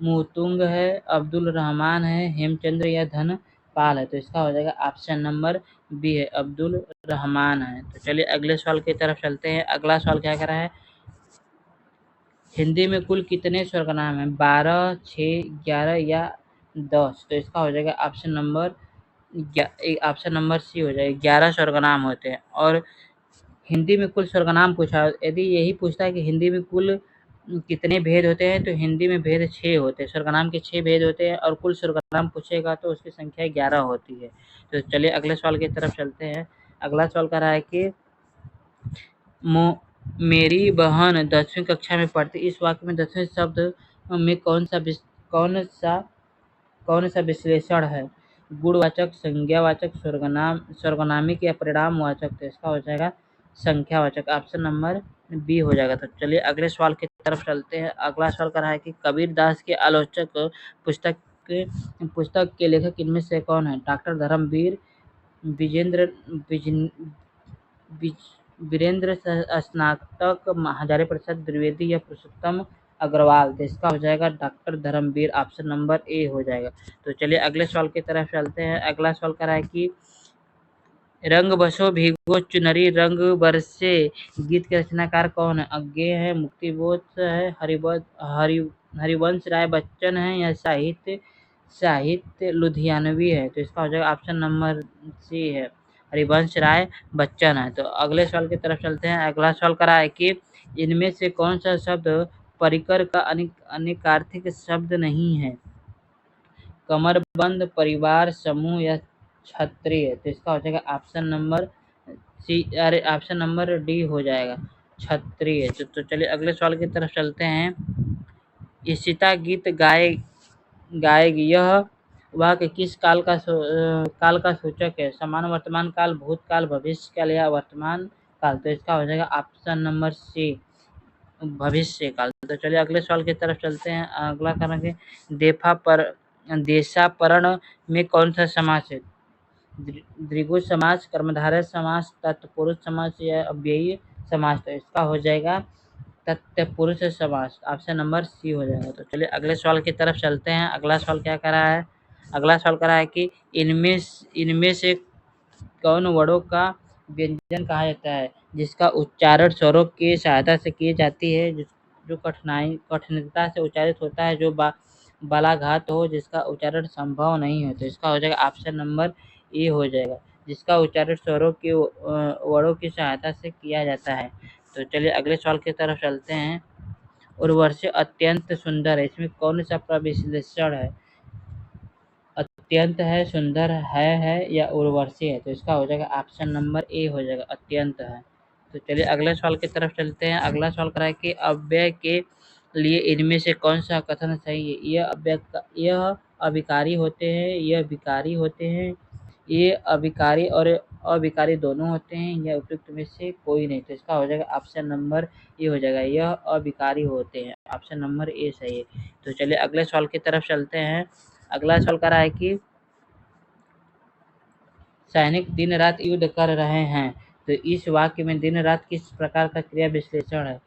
मुतुंग है, अब्दुल रहमान है, हेमचंद्र या धनपाल है। तो इसका हो जाएगा ऑप्शन नंबर बी है, अब्दुल रहमान है। तो चलिए अगले सवाल की तरफ चलते हैं। अगला सवाल क्या कर रहा है? हिंदी में कुल कितने स्वर्गनाम हैं? 12, 6, 11 या 10। तो इसका हो जाएगा ऑप्शन नंबर सी हो जाएगा, 11 स्वर्गनाम होते हैं। और हिंदी में कुल स्वर्गनाम पूछा, यदि यही पूछता है कि हिंदी में कुल कितने भेद होते हैं, तो हिंदी में भेद 6 होते हैं, स्वर्गनाम के 6 भेद होते हैं। और कुल स्वर्गनाम पूछेगा तो उसकी संख्या 11 होती है। तो चलिए अगले सवाल की तरफ चलते हैं। अगला सवाल कर रहा है कि मेरी बहन 10वीं कक्षा में पढ़ती, इस वाक्य में 10वें शब्द में कौन सा विश्लेषण है? गुणवाचक, संज्ञावाचक, स्वर्गनामिक या परिणामवाचक, तो इसका हो जाएगा संख्यावाचक। ऑप्शन नंबर बी हो जाएगा। तो चलिए अगले सवाल की तरफ चलते हैं। अगला सवाल कर रहा है कि कबीरदास के आलोचक पुस्तक पुस्तक के लेखक इनमें से कौन है? डॉक्टर धर्मवीर, विजेंद्र वीरेंद्र स्नातक, हजारी प्रसाद द्विवेदी या पुरुषोत्तम अग्रवाल, तो इसका हो जाएगा doctor Dharamvir. Option number A हो जाएगा। तो चलिए अगले सवाल की तरफ चलते हैं। अगला सवाल कर रहा है कि रंग बसो भीगो चुनरी रंग बरसे गीत के रचनाकार कौन है? अज्ञेय है, मुक्तिबोध है, हरिवंश राय बच्चन है या साहित्य साहित्य लुधियानवी है? तो इसका हो जाएगा ऑप्शन नंबर सी है, हरिवंश राय बच्चन है। तो अगले सवाल की तरफ चलते हैं। अगला सवाल करा है कि इनमें से कौन सा शब्द परिकर का अनिकार्थिक शब्द नहीं है? कमरबंद, परिवार, समूह या क्षत्रिय, तो इसका हो जाएगा ऑप्शन नंबर सी, अरे ऑप्शन नंबर डी हो जाएगा, क्षत्रिय। तो चलिए अगले सवाल की तरफ चलते हैं। ईशिता गीत गाएगी, यह वाक्य किस काल का सूचक है? समान वर्तमान काल, भूतकाल, भविष्य काल या वर्तमान काल, तो इसका हो जाएगा ऑप्शन नंबर सी, भविष्य काल। तो चलिए अगले सवाल की तरफ चलते हैं। अगला करेंगे देशापरण में कौन सा समास है? द्विगु समास, कर्मधारय समास, तत्पुरुष समास या अव्ययी समास, तो इसका हो जाएगा तत्पुरुष समास। ऑप्शन नंबर सी हो जाएगा। तो चलिए अगले सवाल की तरफ चलते हैं। अगला सवाल क्या कर रहा है? अगला सवाल कर रहा है कि इनमें से कौन वर्णों का व्यंजन कहा जाता है जिसका उच्चारण स्वरों की सहायता से की जाती है, जो कठिनता से उच्चारित होता है, जो बालाघात हो, जिसका उच्चारण संभव नहीं हो? तो इसका हो जाएगा ऑप्शन नंबर ए हो जाएगा, जिसका उच्चारण स्वरों के वर्णों की सहायता से किया जाता है। तो चलिए अगले सवाल की तरफ चलते हैं। उर्वशी अत्यंत सुंदर है, इसमें कौन सा प्रविश्लेषण है? अत्यंत है, सुंदर है या उर्वशी है? तो इसका हो जाएगा ऑप्शन नंबर ए हो जाएगा, अत्यंत है। तो चलिए अगले सवाल की तरफ चलते हैं। अगला सवाल करा है कि अव्यय के लिए इनमें से कौन सा कथन सही है? यह अविकारी होते हैं, यह विकारी होते हैं, ये अविकारी और अविकारी दोनों होते हैं, या उपयुक्त में से कोई नहीं? तो इसका हो जाएगा ऑप्शन नंबर ए हो जाएगा, यह अविकारी होते हैं। ऑप्शन नंबर ए सही है। तो चलिए अगले सवाल की तरफ चलते हैं। अगला सवाल करा है कि सैनिक दिन रात युद्ध कर रहे हैं, तो इस वाक्य में दिन रात किस प्रकार का क्रिया विश्लेषण है?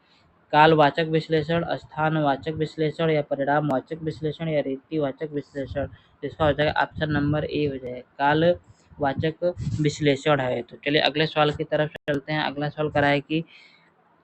कालवाचक विश्लेषण, स्थानवाचक विश्लेषण या परिणामवाचक विश्लेषण या रीतिवाचक विश्लेषण? तो इसका हो जाएगा ऑप्शन नंबर ए हो जाएगा, कालवाचक विश्लेषण है। तो चलिए अगले सवाल की तरफ चलते हैं। अगला सवाल करा है कि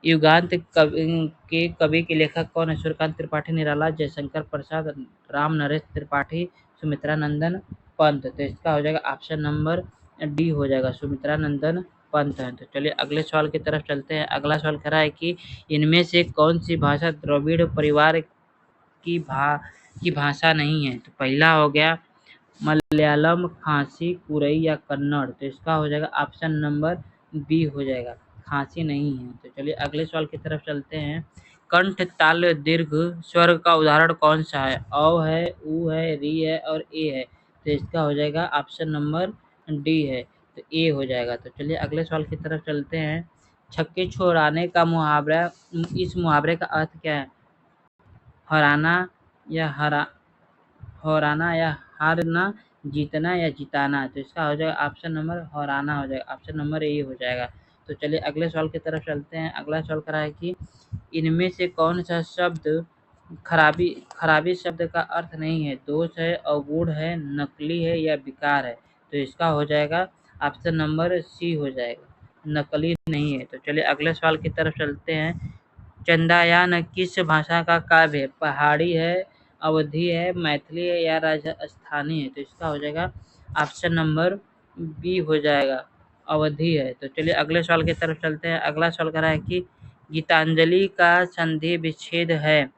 युगांत कवि के लेखक कौन है? सूर्यकांत त्रिपाठी निराला, जयशंकर प्रसाद, राम नरेश त्रिपाठी, सुमित्रा नंदन पंत, तो इसका हो जाएगा ऑप्शन नंबर डी हो जाएगा, सुमित्रा नंदन पंत है। तो चलिए अगले सवाल की तरफ चलते हैं। अगला सवाल कह रहा है कि इनमें से कौन सी भाषा द्रविड़ परिवार की भाषा नहीं है? तो पहला हो गया मलयालम, खांसी, कुरई या कन्नड़, तो इसका हो जाएगा ऑप्शन नंबर बी हो जाएगा, खांसी नहीं है। तो चलिए अगले सवाल की तरफ चलते हैं। कंठ ताल दीर्घ स्वर का उदाहरण कौन सा है? औ है, ऊ है, री है और ए है, तो इसका हो जाएगा ऑप्शन नंबर डी है, तो ए हो जाएगा। तो चलिए अगले सवाल की तरफ चलते हैं। छक्के छोड़ाने का मुहावरा, इस मुहावरे का अर्थ क्या है? हराना या हारना, जीतना या जिताना, तो इसका हो जाएगा ऑप्शन नंबर हराना हो जाएगा, ऑप्शन नंबर ए हो जाएगा। तो चलिए अगले सवाल की तरफ चलते हैं। अगला सवाल करा है कि इनमें से कौन सा शब्द खराबी शब्द का अर्थ नहीं है? दोष है, अवगुण है, नकली है या विकार है? तो इसका हो जाएगा ऑप्शन नंबर सी हो जाएगा, नकली नहीं है। तो चलिए अगले सवाल की तरफ चलते हैं। चंदायान किस भाषा का काव्य है? पहाड़ी है, अवधी है, मैथिली है या राजस्थानी है? तो इसका हो जाएगा ऑप्शन नंबर बी हो जाएगा, अवधी है। तो चलिए अगले सवाल की तरफ चलते हैं। अगला सवाल कर रहा है कि गीतांजलि का संधि विच्छेद है?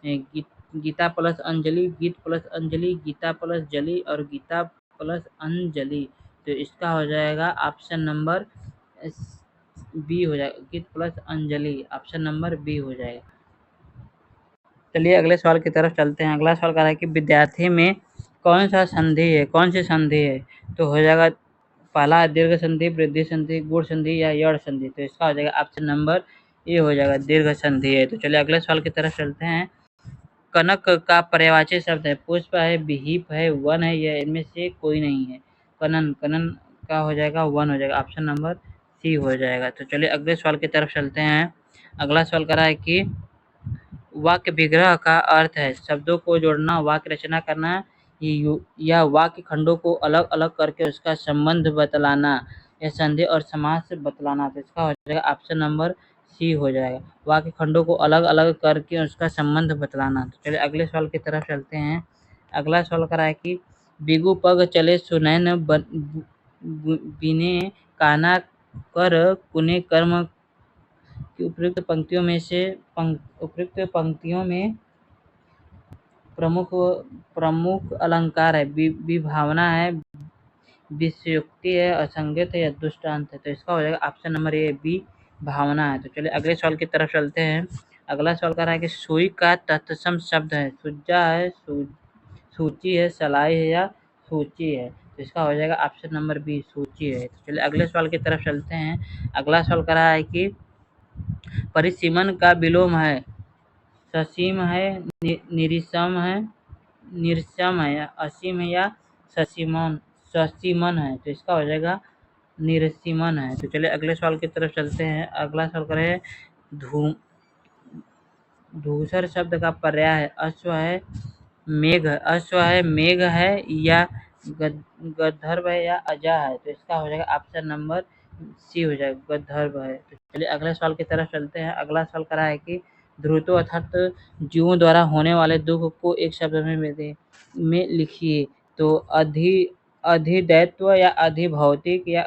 गीता प्लस अंजलि, गीत प्लस अंजलि, गीता प्लस जली और गीता प्लस अंजलि, तो इसका हो जाएगा ऑप्शन नंबर बी हो जाएगा, गीत प्लस अंजलि, ऑप्शन नंबर बी हो जाएगा। चलिए अगले सवाल की तरफ चलते हैं। अगला सवाल कर रहा है कि विद्यार्थी में कौन सा संधि है, कौन सी संधि है? तो हो जाएगा पहला दीर्घ संधि, वृद्धि संधि, गुण संधि या यड़ संधि। तो इसका हो जाएगा ऑप्शन नंबर ए हो जाएगा, दीर्घ संधि है। तो चलिए अगले सवाल की तरफ चलते हैं। कनक का पर्यायवाची शब्द है, पुष्प है, विहिप है, वन है, या इनमें से कोई नहीं है? कनन, कनन का हो जाएगा वन हो जाएगा, ऑप्शन नंबर सी हो जाएगा। तो चलिए अगले सवाल की तरफ चलते हैं। अगला सवाल कह रहा है कि वाक्य विग्रह का अर्थ है शब्दों को जोड़ना, वाक्य रचना करना, या वाक्य खंडों को अलग अलग करके उसका संबंध बतलाना, या संधि और समास बतलाना। तो इसका हो जाएगा ऑप्शन नंबर सी हो जाएगा, वाक्य खंडों को अलग अलग करके उसका संबंध बतलाना। तो चलिए अगले सवाल की तरफ चलते हैं। अगला सवाल करा है कि बिगु पग चले सुनैन बिने काना कर कुने कर्म की उपयुक्त पंक्तियों में प्रमुख प्रमुख अलंकार है, विभावना है, विषयोक्ति है, असंगत है, या दृष्टांत है। तो इसका हो जाएगा ऑप्शन नंबर ए, बी भावना है। तो चलिए अगले सवाल की तरफ चलते हैं। अगला सवाल कह रहा है कि सुई का तत्सम शब्द है, सुज्जा है, सूची है, सलाई है, या सूची है। तो इसका हो जाएगा ऑप्शन नंबर बी, सूची है। तो चलिए अगले सवाल की तरफ चलते हैं। अगला सवाल कह रहा है कि परिसीमन का विलोम है, ससीम है, निरिसम है, निरसम है, या असीम है, या ससीमन है। तो इसका हो जाएगा निरसीमन है। तो चलिए अगले सवाल की तरफ चलते हैं। अगला सवाल करें, धू धूसर शब्द का पर्याय है, अश्व है, मेघ, अश्व है, मेघ है, या गंधर्व है, या अजा है। तो इसका हो जाएगा ऑप्शन नंबर सी हो जाएगा, गंधर्व है। तो चलिए अगले सवाल की तरफ चलते हैं। अगला सवाल करा है कि ध्रुतो अर्थात जीवों द्वारा होने वाले दुख को एक शब्द में लिखिए। तो अधिदैत्व, या अधिभौतिक, या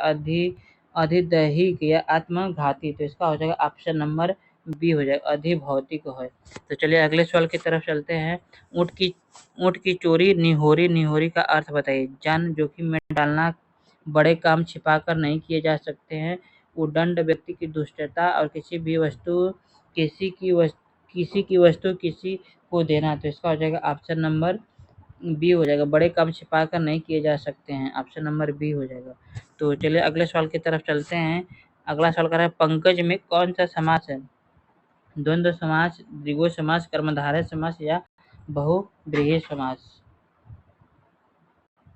अधिदैहिक, या आत्मघाती। तो इसका हो जाएगा ऑप्शन नंबर बी हो जाएगा, अधिभौतिक है। तो चलिए अगले सवाल की तरफ चलते हैं। ऊँट की चोरी, निहोरी, निहोरी का अर्थ बताइए। जान जोखिम में डालना, बड़े काम छिपाकर नहीं किए जा सकते हैं, उद्दंड व्यक्ति की दुष्टता, और किसी की वस्तु किसी को देना। तो इसका हो जाएगा ऑप्शन नंबर बी हो जाएगा, बड़े काम छिपा कर नहीं किए जा सकते हैं, ऑप्शन नंबर बी हो जाएगा। तो चलिए अगले सवाल की तरफ चलते हैं। अगला सवाल कर रहा है, पंकज में कौन सा समास है? द्वंद्व समास, द्विगु समास, कर्मधारय समास, या बहुव्रीहि समास।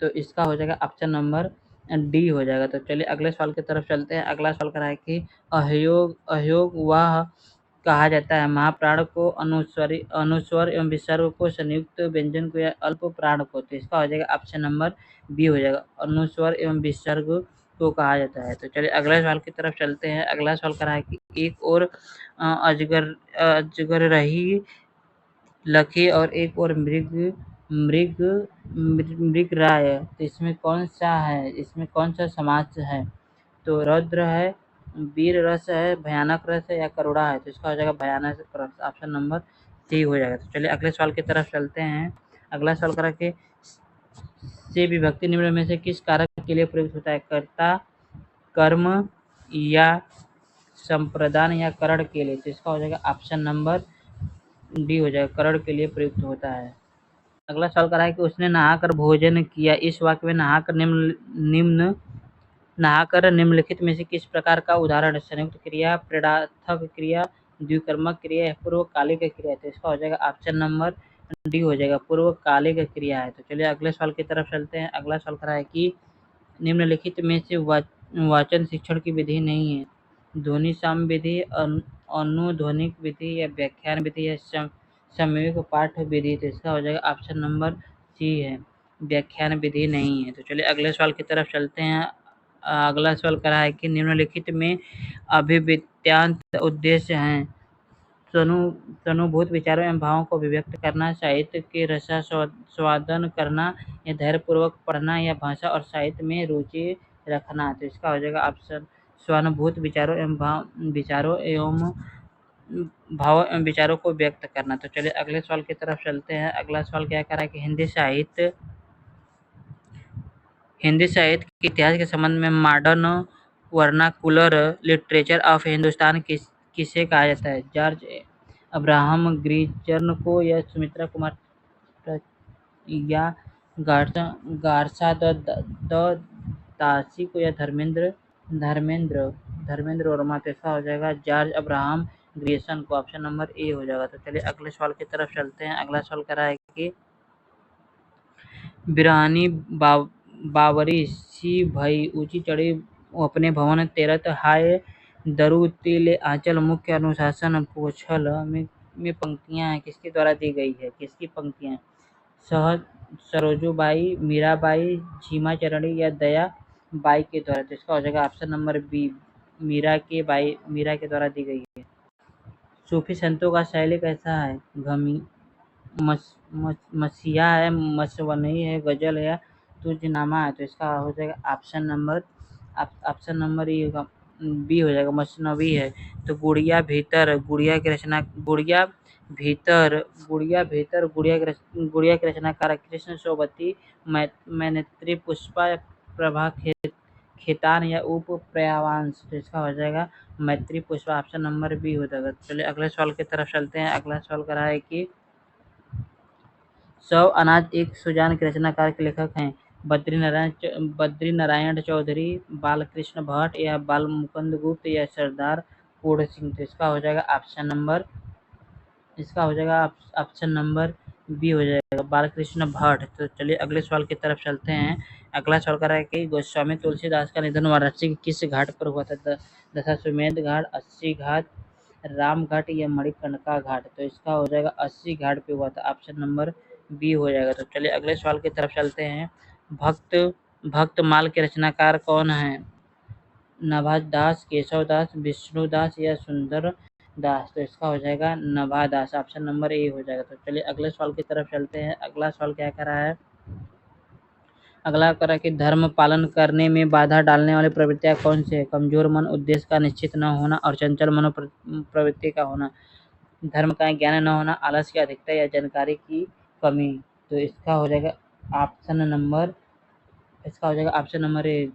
तो इसका हो जाएगा ऑप्शन नंबर डी हो जाएगा। तो चलिए अगले सवाल की तरफ चलते हैं। अगला सवाल करा है कि अयोग वह कहा जाता है महाप्राण को, अनुस्वर एवं विसर्ग को, संयुक्त व्यंजन को, या अल्प प्राण को। तो इसका हो जाएगा ऑप्शन नंबर बी हो जाएगा, अनुस्वर एवं विसर्ग को कहा जाता है। तो चलिए अगले सवाल की तरफ चलते हैं। अगला सवाल करा है कि एक और अजगर रही लकी, और एक और मृग मृग राय। तो इसमें कौन सा है, इसमें कौन सा समास है? तो रौद्र है, वीर रस है, भयानक रस है, या करुणा है। तो इसका हो जाएगा भयानक रस, ऑप्शन नंबर सी हो जाएगा। तो चलिए अगले सवाल की तरफ चलते हैं। अगला सवाल करा के से विभक्ति निम्न में से किस कारक के लिए प्रयुक्त होता है? कर्ता, कर्म, या संप्रदान, या करण के लिए। तो इसका हो जाएगा ऑप्शन नंबर डी हो जाएगा, करण के लिए प्रयुक्त होता है। अगला सवाल करा है कि उसने नहाकर भोजन किया। इस वाक्य में नहाकर निम्नलिखित में से किस प्रकार का उदाहरण है? संयुक्त क्रिया, प्रेरणार्थक क्रिया, द्विकर्मक क्रिया, या पूर्वकालिक क्रिया। तो इसका हो जाएगा ऑप्शन नंबर डी हो जाएगा, पूर्वकालिक क्रिया है। तो चलिए अगले सवाल की तरफ चलते हैं। अगला सवाल करा है कि निम्नलिखित में से वाचन शिक्षण की विधि नहीं है। ध्वनि साम विधि, अनुध्वनिक विधि, या व्याख्यान विधि, या समवेत पाठ विधि। तो इसका हो जाएगा ऑप्शन नंबर सी है, व्याख्यान विधि नहीं है। तो चलिए अगले सवाल की तरफ चलते हैं। अगला सवाल करा है कि निम्नलिखित में अभिव्यक्त्यांत उद्देश्य हैं। सनुभूत विचारों एवं भावों को अभिव्यक्त करना, साहित्य के रसास्वादन करना, या धैर्यपूर्वक पढ़ना, या भाषा और साहित्य में रुचि रखना। तो इसका हो जाएगा ऑप्शन स्वानुभूत विचारों एवं भाव एवं विचारों को व्यक्त करना। तो चलिए अगले सवाल की तरफ चलते हैं। अगला सवाल क्या करा है कि हिंदी साहित्य के इतिहास के संबंध में modern vernacular literature of Hindustan किसे कहा जाता है? जॉर्ज अब्राहम ग्रिजर्न को, या सुमित्रा कुमार, या गारसा गारसा द दासी को या धर्मेंद्र धर्मेंद्र वर्मा। तो इसका हो जाएगा जॉर्ज अब्राहम ग्रियर्सन को। ऑप्शन नंबर ए हो जाएगा। तो चलिए अगले सवाल की तरफ चलते हैं। अगला सवाल कह रहा है कि बिरहानी बावरी सी भई ऊंची चढ़ी अपने भवन तेरत हाय दरु तिल आंचल मुख्य अनुशासन पोछल में पंक्तियां हैं, किसके द्वारा दी गई है? किसकी पंक्तियां हैं? सह सरोजूबाई, मीराबाई, झीमा चरणी या दया बाई के द्वारा। तो इसका हो जाएगा ऑप्शन नंबर बी, मीरा के द्वारा दी गई है। सूफी संतों का शैली कैसा है? गमी मसीहा है, मसवनी है, गजल है या तुझनामा है। तो इसका हो जाएगा ऑप्शन नंबर ई होगा, बी हो जाएगा, मसनवी है। तो गुड़िया भीतर गुड़िया की रचना गुड़िया की रचनाकार कृष्ण सोबती मैनेत्री पुष्पा प्रभा खेतान या उप पर्यावांश। तो इसका हो जाएगा मैत्री पुष्पा। ऑप्शन नंबर बी हो जाएगा। चलिए अगले सवाल की तरफ चलते हैं। अगला सवाल कर रहा है कि सौ अनाज एक सुजान के रचनाकार के लेखक हैं? बद्रीनारायण चौधरी, बालकृष्ण भट्ट या बाल मुकुंद गुप्त या सरदार पूर्ण सिंह। तो इसका हो जाएगा ऑप्शन नंबर बी हो जाएगा, बालकृष्ण भट्ट। तो चलिए अगले सवाल की तरफ चलते हैं। अगला सवाल कर रहा है कि गोस्वामी तुलसीदास का निधन वाराणसी के किस घाट पर हुआ था? दशाश्वमेध घाट, अस्सी घाट, राम घाट या मणिकर्णिका घाट। तो इसका हो जाएगा 80 घाट पे हुआ था। ऑप्शन नंबर बी हो जाएगा। तो चलिए अगले सवाल की तरफ चलते हैं। भक्त भक्तमाल के रचनाकार कौन है? नवाब दास, केशव दास, विष्णु दास या सुंदर दास। तो इसका हो जाएगा नवाब दास। ऑप्शन नंबर ए हो जाएगा। तो चलिए अगले सवाल की तरफ चलते हैं। अगला सवाल क्या कर रहा है? अगला करा कि धर्म पालन करने में बाधा डालने वाली प्रवृत्तियां कौन सी है? कमजोर मन, उद्देश्य का निश्चित न होना और चंचल प्रवृत्ति का होना, धर्म का ज्ञान न होना, आलस की अधिकता या जानकारी की कमी। तो इसका हो जाएगा ऑप्शन नंबर ए,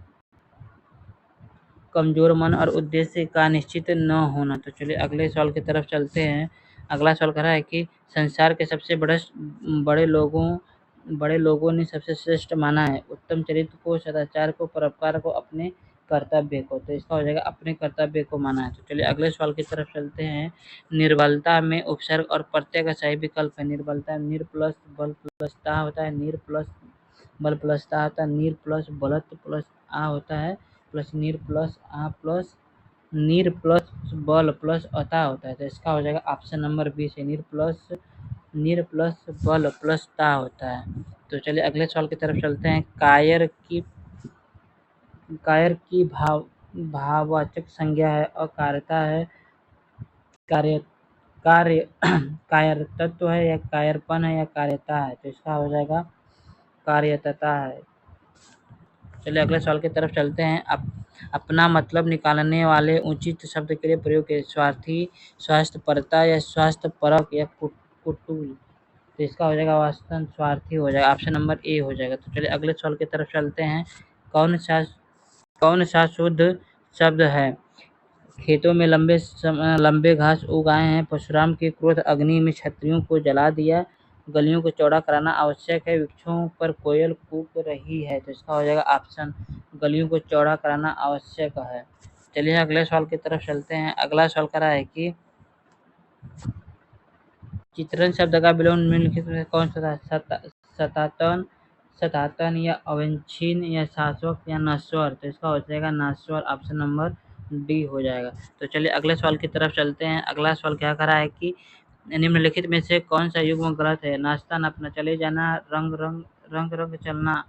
कमजोर मन और उद्देश्य का निश्चित न होना। तो चलिए अगले सवाल की तरफ चलते हैं। अगला सवाल कह रहा है कि संसार के सबसे बड़े लोगों बड़े लोगों ने सबसे श्रेष्ठ माना है उत्तम चरित्र को, सदाचार को, परोपकार को, अपने कर्तव्य को। तो इसका हो जाएगा अपने कर्तव्य को माना है। तो चलिए अगले सवाल की तरफ चलते हैं। निर्बलता में उपसर्ग और प्रत्यय का सही विकल्प है। निर्बलता निर प्लस बल प्लस ता होता है, निर प्लस बल प्लस ता होता है, नीर प्लस बलत प्लस आ होता है, प्लस नीर प्लस आ प्लस नीर प्लस बल प्लस अता होता है। तो इसका हो जाएगा ऑप्शन नंबर बी से नीर प्लस बल प्लस ता होता है। तो चलिए अगले सवाल की तरफ चलते हैं। कायर की भाववाचक संज्ञा है, अकार्यता है, कार्य कार्य कार्यतत्व है या कायरपन है या कार्यता है। तो इसका हो जाएगा कार्यतता है। चलिए अगले सवाल की तरफ चलते हैं। अपना मतलब निकालने वाले उचित शब्द के लिए प्रयोग के स्वार्थी, स्वास्थ्यपरता या स्वास्थ्यपरक या कुटुल। तो इसका हो जाएगा वास्तव स्वार्थी हो जाएगा। ऑप्शन नंबर ए हो जाएगा। तो चलिए अगले सवाल की तरफ चलते हैं। कौन सा कौन सा शुद्ध शब्द है? खेतों में लंबे घास उगाए हैं, परशुराम के क्रोध अग्नि में क्षत्रियों को जला दिया, गलियों को चौड़ा कराना आवश्यक है, वृक्षों पर कोयल कूक रही है। तो इसका हो जाएगा ऑप्शन, गलियों को चौड़ा कराना आवश्यक है। चलिए अगले सवाल की तरफ चलते हैं। अगला सवाल करा है कि चित्रण शब्द का विलोम निम्नलिखित में कौन सा था? सतातन या अवंछीन या शाश्वत या नश्वर। तो इसका हो जाएगा नश्वर। ऑप्शन नंबर डी हो जाएगा। तो चलिए अगले सवाल की तरफ चलते हैं। अगला सवाल क्या करा है कि निम्नलिखित में से कौन सा युग्म गलत है? नाश्ता नापना, चले जाना, रंग रंग चलना,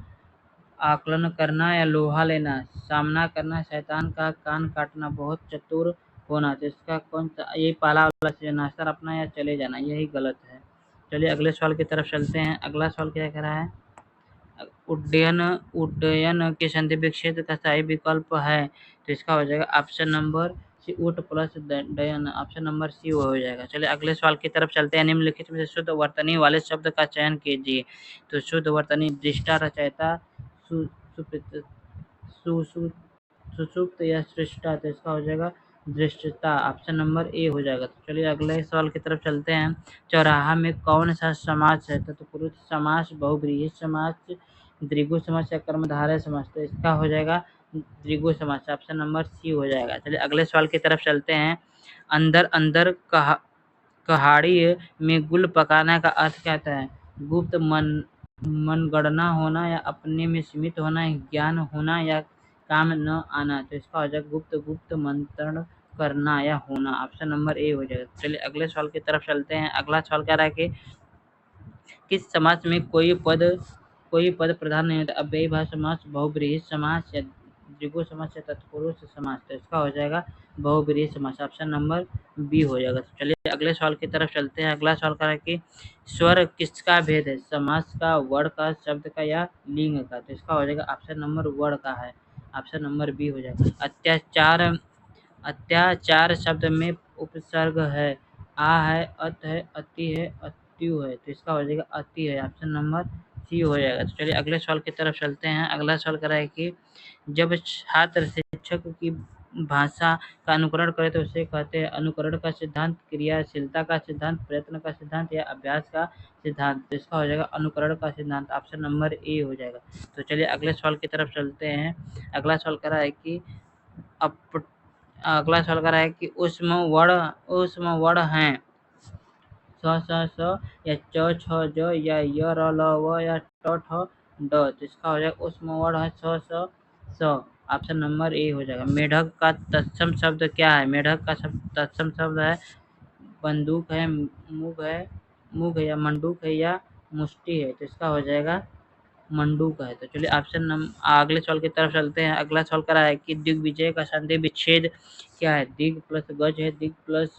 आकलन करना या लोहा लेना, सामना करना, शैतान का कान काटना, बहुत चतुर होना। तो इसका कौन सा, यही पहला वाला से नाश्ता अपना या चले जाना, यही गलत है। चलिए अगले सवाल की तरफ चलते हैं। अगला सवाल क्या कह रहा है? उड्डयन के संधि विच्छेद का सही विकल्प है। तो इसका हो जाएगा ऑप्शन नंबर सी, उट प्लस डयन। ऑप्शन नंबर सी हो जाएगा। चलिए अगले सवाल की तरफ चलते हैं। निम्नलिखित में से शुद्ध वर्तनी वाले शब्द का चयन कीजिए। तो शुद्ध वर्तनी दृष्टा, रचयिता, सुप्त या सृष्टा। तो इसका हो जाएगा दृष्टता ऑप्शन नंबर ए हो जाएगा। तो चलिए अगले सवाल की तरफ चलते हैं। चौराहा में कौन सा समास है? तत्पुरुष समास, बहुव्रीहि समास, द्विगु समास या कर्मधारय समास? तो इसका हो जाएगा द्विगु समास, ऑप्शन नंबर सी हो जाएगा। चलिए अगले सवाल की तरफ चलते हैं। अंदर अंदर कहाड़ी में गुल पकाना का अर्थ क्या होता है? गुप्त मनगणना होना या अपने में सीमित होना, ज्ञान होना या काम न आना? तो इसका हो जाएगा गुप्त मंत्रण करना या होना, ऑप्शन नंबर ए हो जाएगा। चलिए अगले सवाल की तरफ चलते हैं। अगला सवाल कह रहा है कि किस समास में कोई पद प्रधान नहीं होता? अव्ययी भाव समास, बहुव्रीहि समास या द्विगु समास या तत्पुरुष समास? तो इसका हो जाएगा बहुव्रीहि समास, ऑप्शन नंबर बी हो जाएगा। तो चलिए अगले सवाल की तरफ चलते हैं। अगला सवाल कह रहा है कि स्वर किसका भेद है? समास का, वर्ण का, शब्द का या लिंग का? तो इसका हो जाएगा ऑप्शन नंबर वर्ण का है, ऑप्शन नंबर बी हो जाएगा। अत्याचार शब्द में उपसर्ग है, आ है, अत है, अति है, अत्यु है? तो इसका हो जाएगा अति है, ऑप्शन नंबर सी हो जाएगा। तो चलिए अगले सवाल की तरफ चलते हैं। अगला सवाल कर रहा है कि जब छात्र शिक्षक की भाषा का अनुकरण करे तो उसे कहते हैं अनुकरण का सिद्धांत, क्रियाशीलता का सिद्धांत, प्रयत्न का सिद्धांत या अभ्यास का सिद्धांत? तो इसका हो जाएगा अनुकरण का सिद्धांत, ऑप्शन नंबर ए हो जाएगा। तो चलिए अगले सवाल की तरफ चलते हैं। अगला सवाल कर रहा है कि अप अगला सवाल कर रहा है कि उष्म वर्ण हैं स या च छ ज या य र ल व या ट ठ ड? तो इसका हो जाएगा उष्म वर्ण है स, ऑप्शन नंबर ए हो जाएगा। मेढक का तत्सम शब्द क्या है? मेढक का तत्सम शब्द है बंदूक है, मुग है या मंडूक है या मुष्टि है? तो इसका हो जाएगा मंडूक है। तो चलिए अगले सवाल की तरफ चलते हैं। अगला सवाल करा है कि दिग्विजय का संधि विच्छेद क्या है? दिग प्लस गज है, दिग प्लस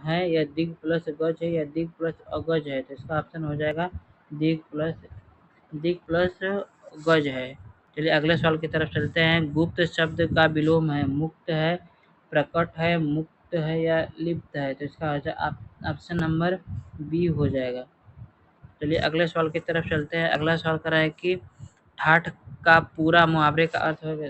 है या दिग प्लस गज है या दिग प्लस अगज है? तो इसका ऑप्शन हो जाएगा दिग प्लस गज है। चलिए अगले सवाल की तरफ चलते हैं। गुप्त शब्द का विलोम है, मुक्त है, प्रकट है, मुक्त है या लिप्त है? तो इसका हो जाएगा ऑप्शन नंबर बी हो जाएगा। चलिए अगले सवाल की तरफ चलते हैं। अगला सवाल कर रहा है कि ठाठ का पूरा मुहावरे का अर्थ होगा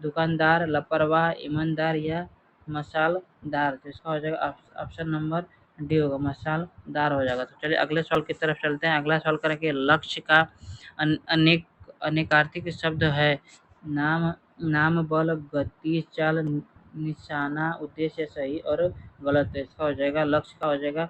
दुकानदार, लापरवाह, ईमानदार या मसालदार? तो इसका हो जाएगा ऑप्शन नंबर डी होगा, मसालदार हो जाएगा। तो चलिए अगले सवाल की तरफ चलते हैं। अगला सवाल करें कि लक्ष्य का अनेकार्थक शब्द है नाम, बल, गति, चाल, निशाना, उद्देश्य, सही और गलत? तो इसका हो जाएगा लक्ष्य का हो जाएगा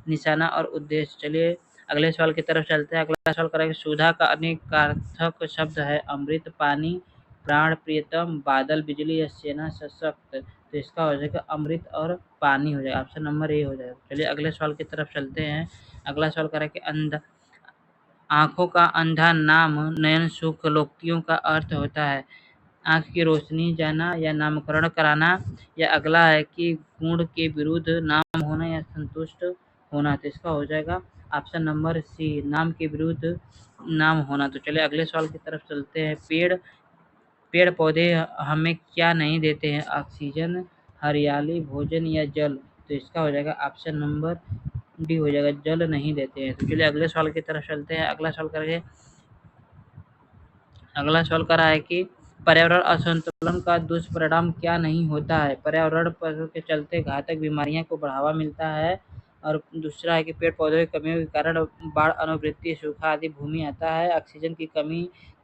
निशाना और उद्देश्य। चलिए अगले सवाल की तरफ चलते हैं। अगला सवाल करेंगे सुधा का अनेकार्थक शब्द है अमृत, पानी, प्राण, प्रियतम, बादल, बिजली या सेना, सशक्त? तो इसका हो जाएगा अमृत और पानी हो जाएगा, ऑप्शन नंबर ए हो जाएगा। चलिए अगले सवाल की तरफ चलते हैं। अगला सवाल करेंगे आंखों का अंधा नाम नयन सुख लोकियों का अर्थ होता है आंख की रोशनी जाना या नामकरण कराना, या अगला है कि गुण के विरुद्ध नाम होना या संतुष्ट होना? तो इसका हो जाएगा ऑप्शन नंबर सी, नाम के विरुद्ध नाम होना। तो चलिए अगले सवाल की तरफ चलते हैं। पेड़ पौधे हमें क्या नहीं देते हैं? ऑक्सीजन, हरियाली, भोजन या जल? तो इसका हो जाएगा ऑप्शन नंबर डी हो जाएगा, जल नहीं देते हैं। तो चलिए अगले सवाल की तरफ चलते हैं। अगला सवाल कर रहा है कि पर्यावरण असंतुलन का दुष्परिणाम क्या नहीं होता है? पर्यावरण पर के चलते घातक बीमारियां को बढ़ावा मिलता है, और दूसरा है कि पेड़ पौधों की कमी के कारण बाढ़, अनावृष्टि, सूखा आदि भूमि आता है, ऑक्सीजन की कमी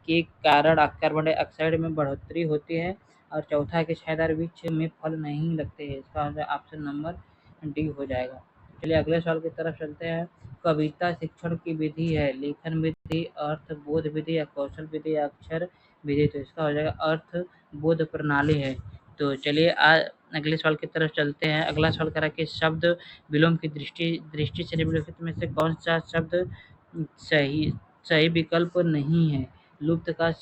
के कारण कार्बन डाइऑक्साइड में बढ़ोतरी होती है, और चौथा है कि छायादार वृक्ष में फल नहीं लगते हैं। इसका ऑप्शन नंबर डी हो जाएगा। चलिए अगले सवाल की तरफ चलते हैं। कविता शिक्षण की विधि है लेखन विधि, अर्थ बोध विधि या कौशल विधि या अक्षर विधि? तो इसका हो जाएगा अर्थ बोध प्रणाली है। तो चलिए अगले सवाल की तरफ चलते हैं। अगला सवाल करा कि शब्द विलोम की दृष्टि से निम्नलिखित में से कौन सा शब्द सही सही विकल्प नहीं है? लुप्त का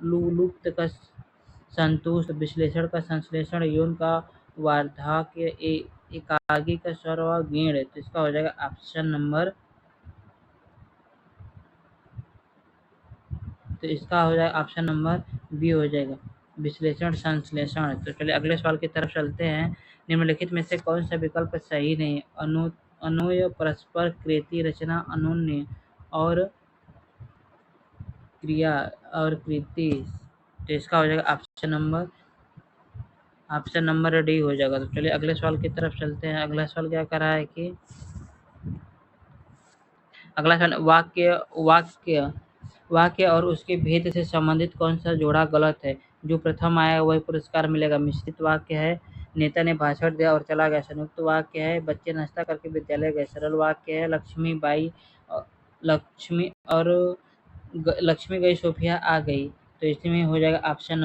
लुप्त का संतुष्ट, विश्लेषण का संश्लेषण, यौन का वार्धक्य, एकागी का सर्वगीण? तो इसका हो जाएगा ऑप्शन नंबर, तो इसका हो जाएगा ऑप्शन नंबर बी हो जाएगा, विश्लेषण संश्लेषण। तो चलिए अगले सवाल की तरफ चलते हैं। निम्नलिखित में से कौन सा विकल्प सही नहीं? अनुय, परस्पर, कृति, रचना, अनुन्य और क्रिया और कृति? तो इसका हो जाएगा option number option number D हो जाएगा। तो चलिए अगले सवाल की तरफ चलते हैं। अगला सवाल क्या कर रहा है कि अगला सवाल वाक्य वाक्य और उसके भेद से संबंधित कौन सा जोड़ा गलत है? जो प्रथम आया वही पुरस्कार मिलेगा। मिश्रित वाक्य है, नेता ने भाषण दिया और चला गया। संयुक्त वाक्य है, बच्चे नाश्ता करके विद्यालय गए। सरल वाक्य है, लक्ष्मी और लक्ष्मी गई, सोफिया आ गई। तो इसमें हो जाएगा ऑप्शन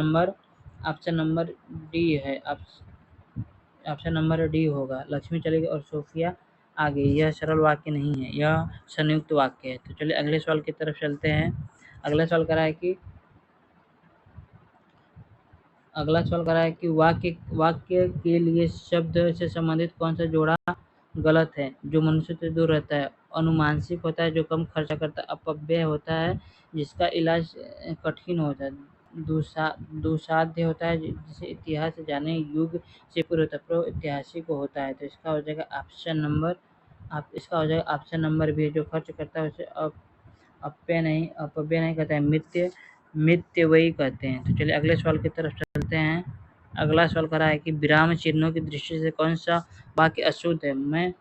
नंबर डी है। ऑप्शन नंबर डी होगा, लक्ष्मी चली गई और सोफिया आ गई। यह सरल वाक्य नहीं है, यह संयुक्त वाक्य है। तो चलिए अगले सवाल की तरफ चलते हैं। अगला सवाल करा है कि वाक्य वाक्य के लिए शब्द से संबंधित कौन सा जोड़ा गलत है? जो मनुष्य से दूर रहता है। अनुमानसिक होता है, जो कम खर्चा करता है। अपव्यय होता है, जिसका इलाज कठिन होता है। दुसाध्य होता है, जिसे इतिहास जाने युग से पूर्व होता है। प्रो ऐतिहासिक होता है। तो इसका हो जाएगा ऑप्शन नंबर बी, जो खर्च करता है उसे अपव्यय नहीं कहते हैं, मितव्ययी कहते हैं। तो चलिए अगले सवाल की तरफ चलते हैं। अगला सवाल करा है कि विराम चिन्हों की दृष्टि से कौन सा वाक्य अशुद्ध है? मैं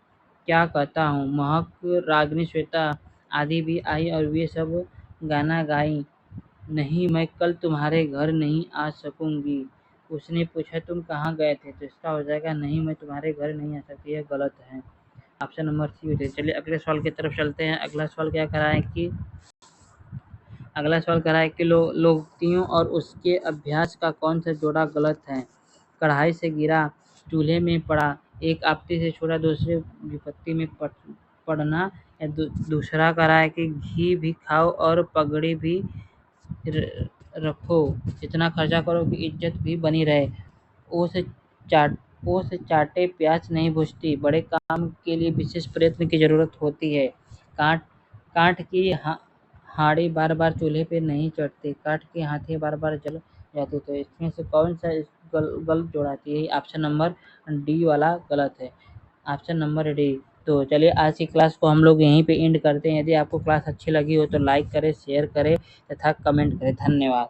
क्या कहता हूँ, महक, रागिनी श्वेता आदि भी आई और वे सब गाना गाई। नहीं, मैं कल तुम्हारे घर नहीं आ सकूंगी। उसने पूछा तुम कहाँ गए थे? तो इसका हो जाएगा नहीं, मैं तुम्हारे घर नहीं आ सकती। यह गलत है, ऑप्शन नंबर सी हो जाएगा। चलिए अगले सवाल की तरफ चलते हैं। अगला सवाल क्या करा है कि लोकोक्तियों और उसके अभ्यास का कौन सा जोड़ा गलत है? कढ़ाई से गिरा, चूल्हे में पड़ा, एक आपत्ति से छोड़ा, दूसरे विपत्ति में पड़ना। या दूसरा करा है कि घी भी खाओ और पगड़ी भी रखो, इतना खर्चा करो कि इज्जत भी बनी रहे। ओ से चाटे प्यास नहीं बुझती, बड़े काम के लिए विशेष प्रयत्न की जरूरत होती है। काट काठ की हाड़ी बार बार चूल्हे पे नहीं चढ़ती, काठ की हाथी बार बार जल जाती। तो इसमें से कौन सा गलत जोड़ा? यही ऑप्शन नंबर डी वाला गलत है, ऑप्शन नंबर डी। तो चलिए आज की क्लास को हम लोग यहीं पे एंड करते हैं। यदि आपको क्लास अच्छी लगी हो तो लाइक करें, शेयर करें तथा कमेंट करें। धन्यवाद।